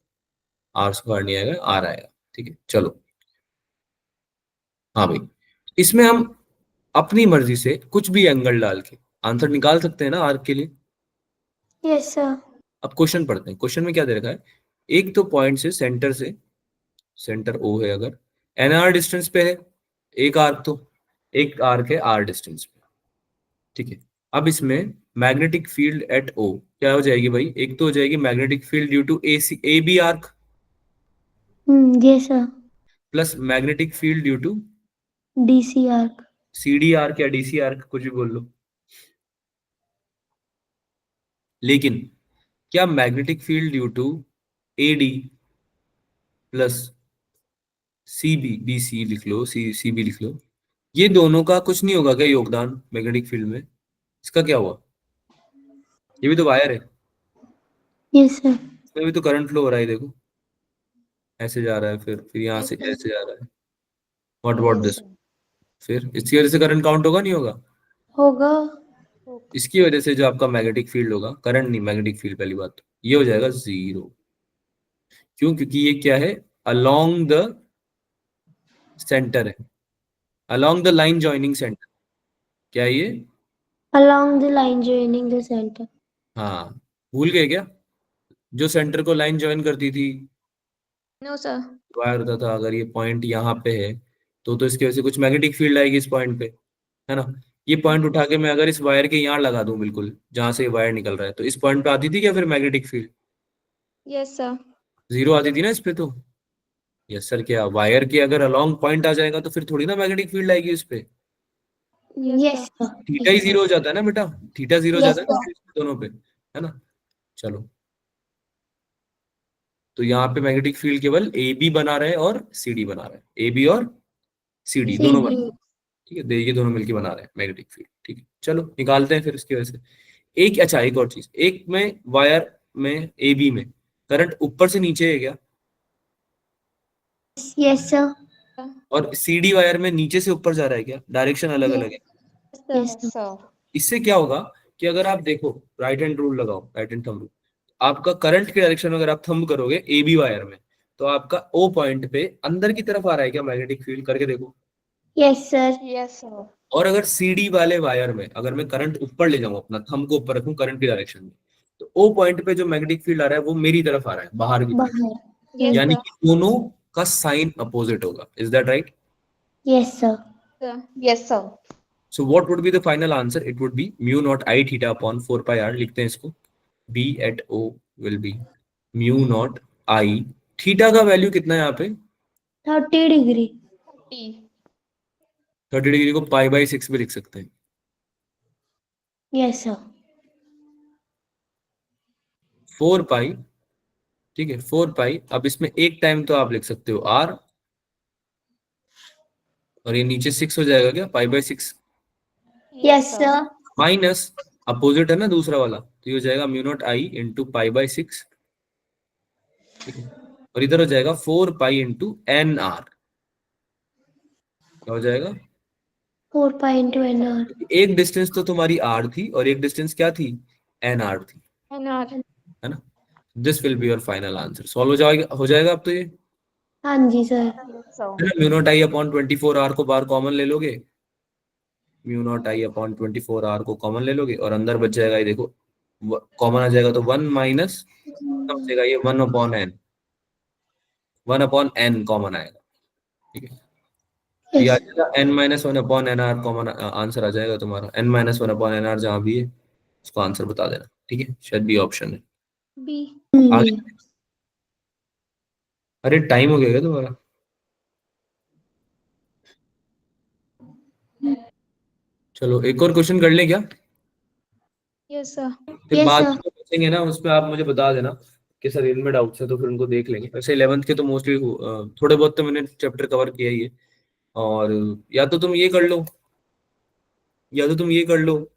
आर स्क्वायर नहीं आएगा, आर आएगा। ठीक है चलो। हाँ भाई, इसमें हम अपनी मर्जी से कुछ भी एंगल डाल के आंसर निकाल सकते हैं ना आर्क के लिए। Yes sir. अब क्वेश्चन पढ़ते हैं, क्वेश्चन में क्या दे रखा है? एक तो पॉइंट से, सेंटर ओ है अगर, एन आर डिस्टेंस पे है, एक आर्क तो, एक आर्क है आर डिस्टेंस पे। ठीक है, अब इसमें मैग्नेटिक फील्ड एट ओ क्या हो जाएगी भाई? एक तो हो जाएगी magnetic field due to A C A B arc, yes sir. Plus magnetic field due to DC arc. C D arc या डी सी आर्क, कुछ भी बोल लो। लेकिन क्या magnetic field due to A D plus C B, B C लिख लो, C B लिख लो, ये दोनों का कुछ नहीं होगा क्या योगदान मैग्नेटिक फील्ड में? इसका क्या हुआ? ये भी तो वायर है, यस सर। इसमें भी तो करंट फ्लो हो रहा है, देखो ऐसे जा रहा है, फिर यहाँ यस से सर। ऐसे जा रहा है। What about yes this? Sir. फिर इसकी वजह से करंट काउंट होगा नहीं होगा? होगा। इसकी वजह से जो आपका मैग्नेटिक फील्ड होगा, करंट नहीं मैग्नेटिक फील्ड, पहली बात तो ये हो जाएगा जीरो। क्यों? क्योंकि ये क्या है? अलोंग द सेंटर है, along the line joining centre. क्या है ये? Along the line joining the center. हाँ, भूल गए क्या? जो सेंटर को लाइन ज्वाइन करती थी, नो सर। वायर होता था, अगर ये पॉइंट यहाँ पे है तो इसकी वजह से कुछ मैग्नेटिक फील्ड आएगी इस पॉइंट पे, है ना? ये पॉइंट उठा के मैं अगर इस वायर के यहाँ लगा दूं, बिल्कुल जहां से ये वायर निकल रहा है, तो इस पॉइंट पे आती थी क्या फिर magnetic field? Yes sir. Zero आती थी ना इस पे तो। यस सर, क्या वायर के अगर अलोंग पॉइंट आ जाएगा तो फिर थोड़ी ना मैग्नेटिक फील्ड आएगी उस पे? Yes sir. थीटा ही जीरो हो जाता है ना बेटा, थीटा जीरो हो Yes जाता है sir. ना दोनों पे, है ना? चलो, तो यहाँ पे मैग्नेटिक फील्ड केवल ए बी बना रहे हैं और सी डी बना रहे हैं, ए बी और सी डी दोनों बना रहे हैं। CD. ठीक है, ये दोनों मिलके बना रहे हैं मैग्नेटिक फील्ड। ठीक है चलो, निकालते हैं फिर इसकी वजह से। एक, अच्छा एक और चीज, एक में वायर में ए बी में करंट ऊपर से नीचे है क्या? Yes sir. और सी डी वायर में नीचे से ऊपर जा रहा है क्या? डायरेक्शन अलग अलग है। Yes sir. सर। इससे क्या होगा कि अगर आप देखो, राइट हैंड रूल लगाओ, राइट हैंड थंब रूल, आपका करंट की डायरेक्शन अगर आप थंब करोगे ए बी वायर में, तो आपका ओ पॉइंट पे अंदर की तरफ आ रहा है क्या मैग्नेटिक फील्ड? करके देखो। Yes sir. Yes sir. और अगर सीडी वाले वायर में अगर मैं करंट ऊपर ले जाऊं, अपना थंब को ऊपर रखूं करंट की डायरेक्शन में, तो ओ पॉइंट पे जो मैग्नेटिक फील्ड आ रहा है वो मेरी तरफ आ रहा है, बाहर की तरफ। बाहर. यस यानी सर। कि दोनों का साइन अपोजिट होगा। Is that right? Yes sir. Yes sir. So what would be the final answer? It would be mu not I theta upon 4 pi R, लिखते हैं इसको, B at O will be mu not I, theta का value कितना है यहाँ पे? 30 degree. 30 degree को pi by 6 भी लिख सकते हैं। Yes sir. 4 पाई, ठीक है 4 पाई। अब इसमें एक टाइम तो आप लिख सकते हो आर, और ये नीचे 6 हो जाएगा क्या, pi by 6 yes sir. Minus opposite है ना दूसरा वाला, तो ये हो जाएगा mu not I into pi by 6, ठीक है। और इधर हो जाएगा 4 पाई इंटू एन आर, क्या हो जाएगा? 4 पाई इंटू एन आर। एक डिस्टेंस तो तुम्हारी आर थी और एक डिस्टेंस क्या थी, एन आर थी, है ना। This will be your final answer. Solve हो जाएगा अब तो ये, हाँ जी सर। है ना। Mu not I upon 24 R को बाहर कॉमन ले लोगे, mu not I upon 24 R को कॉमन ले लोगे, और अंदर बच जाएगा ये देखो, कॉमन आ जाएगा तो 1 माइनस बचेगा ये 1 upon N, 1 upon N common आएगा, ठीक है। तो ये आ यस। जाएगा n minus 1 upon N R, common answer आ जाएगा तुम्हारा। n minus 1 upon N R जहाँ भी है उसको आंसर बता देना, ठीक है। शायद बी ऑप्शन है। बी। आगे, अरे टाइम हो गया क्या तुम्हारा? चलो एक और क्वेश्चन कर ले क्या, यस सर। फिर यस बाद सर। में बचेंगे ना उसमें आप मुझे बता देना कि सर इनमें डाउट्स है, तो फिर उनको देख लेंगे। वैसे 11th के तो मोस्टली थोड़े बहुत तो मैंने चैप्टर कवर किया ही है, और या तो तुम ये कर लो, या तो तुम ये कर लो,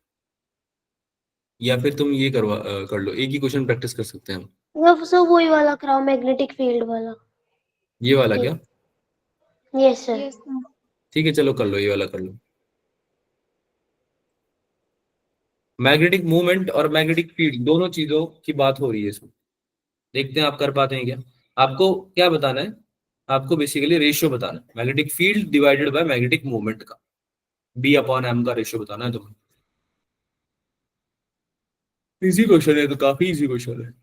या फिर तुम ये कर लो, एक ही क्वेश्चन प्रैक्टिस कर सकते हैं हम। वो सर वही वाला कराओ, मैग्नेटिक फील्ड वाला। ये वाला क्या? Yes sir. Yes sir. ठीक है चलो कर लो, ये वाला कर लो। मैग्नेटिक मूवमेंट और मैग्नेटिक फील्ड दोनों चीजों की बात हो रही है इसमें, देखते हैं आप कर पाते हैं क्या। आपको क्या बताना है, आपको बेसिकली रेशियो बताना है magnetic field divided by magnetic movement का, बी अपॉन एम का रेशियो बताना है तुम्हें। इजी क्वेश्चन है, तो काफी इजी क्वेश्चन है।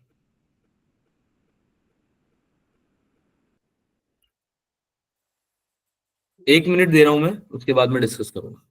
एक मिनट दे रहा हूं मैं, उसके बाद में डिस्कस करूंगा।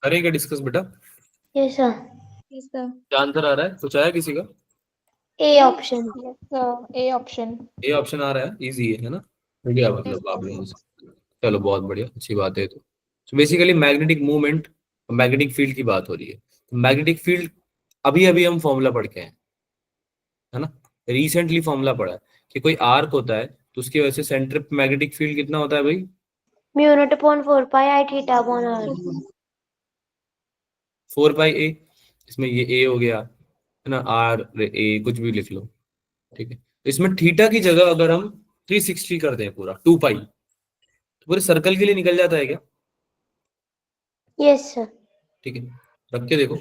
करेंगे डिस्कस बेटा। Yes sir. Yes sir. क्या आंसर आ रहा है, कुछ आया किसी का? A option. Yes sir, A option. A option आ रहा है, इजी है ना, हो गया मतलब आप लोगों से। चलो बहुत बढ़िया, अच्छी बात है। तो basically magnetic movement, magnetic field की बात हो रही है। मैग्नेटिक फील्ड अभी अभी हम फॉर्मूला पढ़ के हैं, है ना, रिसेंटली फॉर्मूला पढ़ा है कि कोई आर्क होता है तो उसकी वजह से सेंटर पे मैग्नेटिक फील्ड कितना होता है भाई? Mu not upon 4 pi I theta upon R. 4 pi A, इसमें ये ए हो गया, है ना, आर ए कुछ भी लिख लो, ठीक है। इसमें थीटा की जगह अगर हम 360 कर दें पूरा 2 पाई, तो पूरे सर्कल के लिए निकल जाता है क्या? Yes sir. ठीक है, रख के देखो।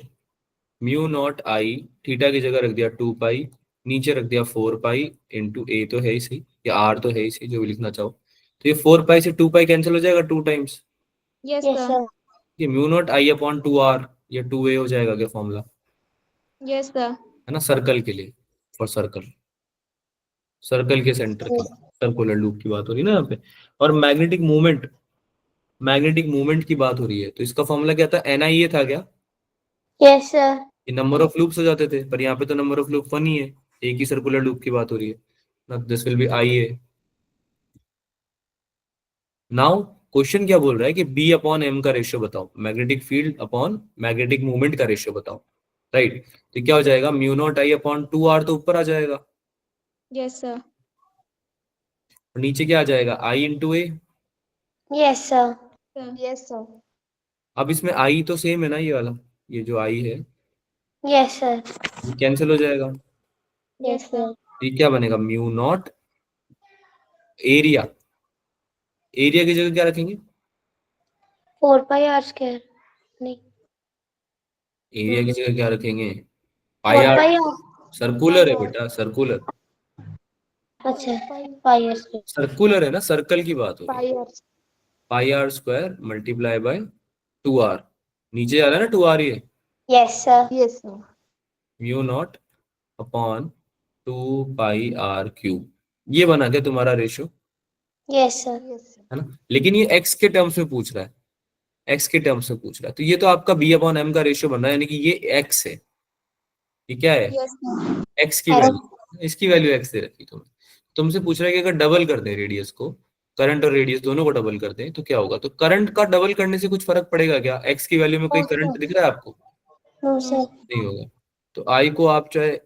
म्यू नॉट आई, थीटा की जगह रख दिया 2 पाई, नीचे रख दिया 4 पाई इंटू ए तो है ही सही, या आर तो है ही सही, जो भी लिखना चाहो। तो ये 4 पाई से 2 पाई कैंसिल हो जाएगा 2 times, yes yes sir. Sir. ये mu not I upon 2 R या 2 ए हो जाएगा क्या फॉर्मूला, यस सर। है ना, सर्कल के लिए, फॉर सर्कल, सर्कल के सेंटर के, सर्कुलर लूप की बात हो रही है ना यहाँ पे। और मैग्नेटिक मूवमेंट की बात हो रही है, तो इसका फॉर्मूला क्या था, एन आई ए था क्या? Yes sir. ये नंबर ऑफ लूप्स हो जाते थे, पर यहाँ पे तो नंबर ऑफ लूप 1 ही है, एक ही सर्कुलर लूप की बात हो रही है ना, this will be I A. Now question क्या बोल रहा है कि बी अपॉन एम का रेशियो बताओ, magnetic field upon magnetic movement का रेशियो बताओ, राइट। तो क्या हो जाएगा, mu not I upon 2r तो ऊपर आ जाएगा, यस सर। और नीचे क्या आ जाएगा, I into A. Yes sir. Yes sir. अब इसमें आई तो सेम है ना, ये वाला, ये जो आई है यस सर। ये कैंसिल हो जाएगा, यस सर। तो ये क्या बनेगा, म्यू नॉट एरिया, एरिया की जगह क्या रखेंगे, 4 पाई आर स्क्वायर, नहीं एरिया की जगह क्या रखेंगे, 4 pi R, pi are, circular है बेटा, सर्कुलर, अच्छा पाई आर स्क्वायर। सर्कुलर है ना, सर्कल की बात हो रही है, pi R. Pi R square multiply by 2r, नीचे जा रहा है ना 2r, ये yes sir. Yes sir. Mu not upon 2 pi R cube, ये बना गया तुम्हारा ratio, yes sir. Yes sir. है ना। लेकिन ये x के टर्म्स में पूछ रहा है, x के टर्म्स में पूछ रहा है, तो ये तो आपका b अपॉन m का रेशियो बन रहा है, यानी कि ये x है, ये क्या है, यस सर। x की वैल्यू, इसकी वैल्यू x दे रखी तुम्हें, तुमसे पूछ रहा है कि अगर डबल कर दें रेडियस को, करंट और रेडियस दोनों को डबल कर दें तो क्या होगा, तो करंट का डबल करने से कुछ फर्क पड़ेगा क्या, x की वैल्यू में कोई करंट दिख रहा है आपको, नो सर। नहीं होगा। तो आई को आप चाहे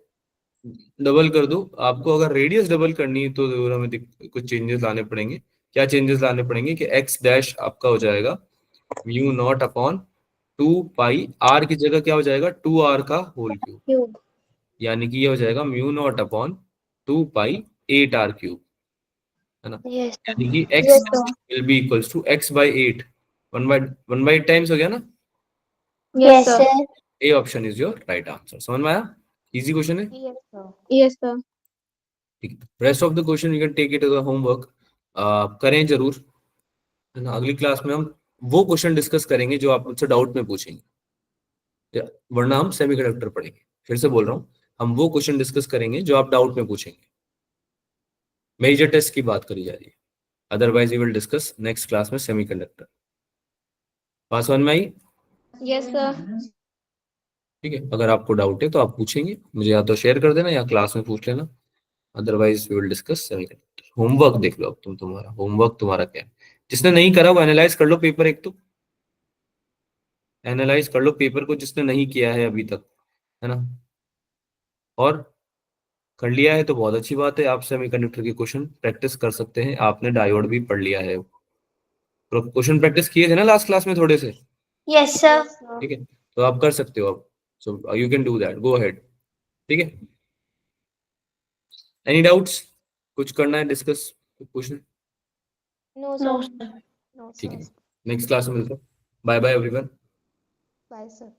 डबल कर दो, आपको अगर रेडियस डबल करनी है तो जरूर हमें कुछ चेंजेस लाने पड़ेंगे, क्या चेंजेस लाने पड़ेंगे कि x डैश आपका हो जाएगा mu not upon 2 pi, r की जगह क्या हो जाएगा 2r का होल क्यूब, क्यूब। यानी कि ये हो जाएगा mu not upon 2 pi 8r cube, है ना। Yes sir. यानी कि x yes sir. Will be equals to x by 8, 1/8 times हो गया ना, yes yes sir. Sir. A option is your right answer. समझ में आया, इजी क्वेश्चन है, यस सर। Yes sir. ठीक है। Rest of the question you can take it as a homework, करें जरूर, है ना। अगली क्लास में हम वो क्वेश्चन डिस्कस करेंगे जो आप मुझसे डाउट में पूछेंगे, वरना हम सेमीकंडक्टर पढ़ेंगे, फिर से बोल रहा हूँ, हम वो क्वेश्चन डिस्कस करेंगे जो आप डाउट में पूछेंगे, मेजर टेस्ट की बात करी जा रही है, otherwise we will discuss next class में सेमीकंडक्टर। पास वन में आई, यस सर। ठीक है। अगर आपको डाउट है तो आप पूछेंगे, मुझे या तो शेयर कर देना या क्लास में पूछ लेना, otherwise we will discuss semiconductor. Homework देख लो अब तुम, तुम्हारा होमवर्क तुम्हारा क्या है, जिसने नहीं करा वो एनालाइज कर लो पेपर, एक तो एनालाइज कर लो पेपर को जिसने नहीं किया है अभी तक, है ना, और कर लिया है तो बहुत अच्छी बात है, आप सेमीकंडक्टर के क्वेश्चन प्रैक्टिस कर सकते हैं, आपने डायोड भी पढ़ लिया है, क्वेश्चन प्रैक्टिस किए थे ना लास्ट क्लास में थोड़े से, यस सर। Yes sir. ठीक है, तो आप कर सकते हो अब, so you can do that, go ahead, ठीक है। एनी डाउट्स, कुछ करना है discuss, question, no no sir. Sir. No ठीक है, सर। नेक्स्ट क्लास में मिलते हैं, bye bye everyone. Bye sir.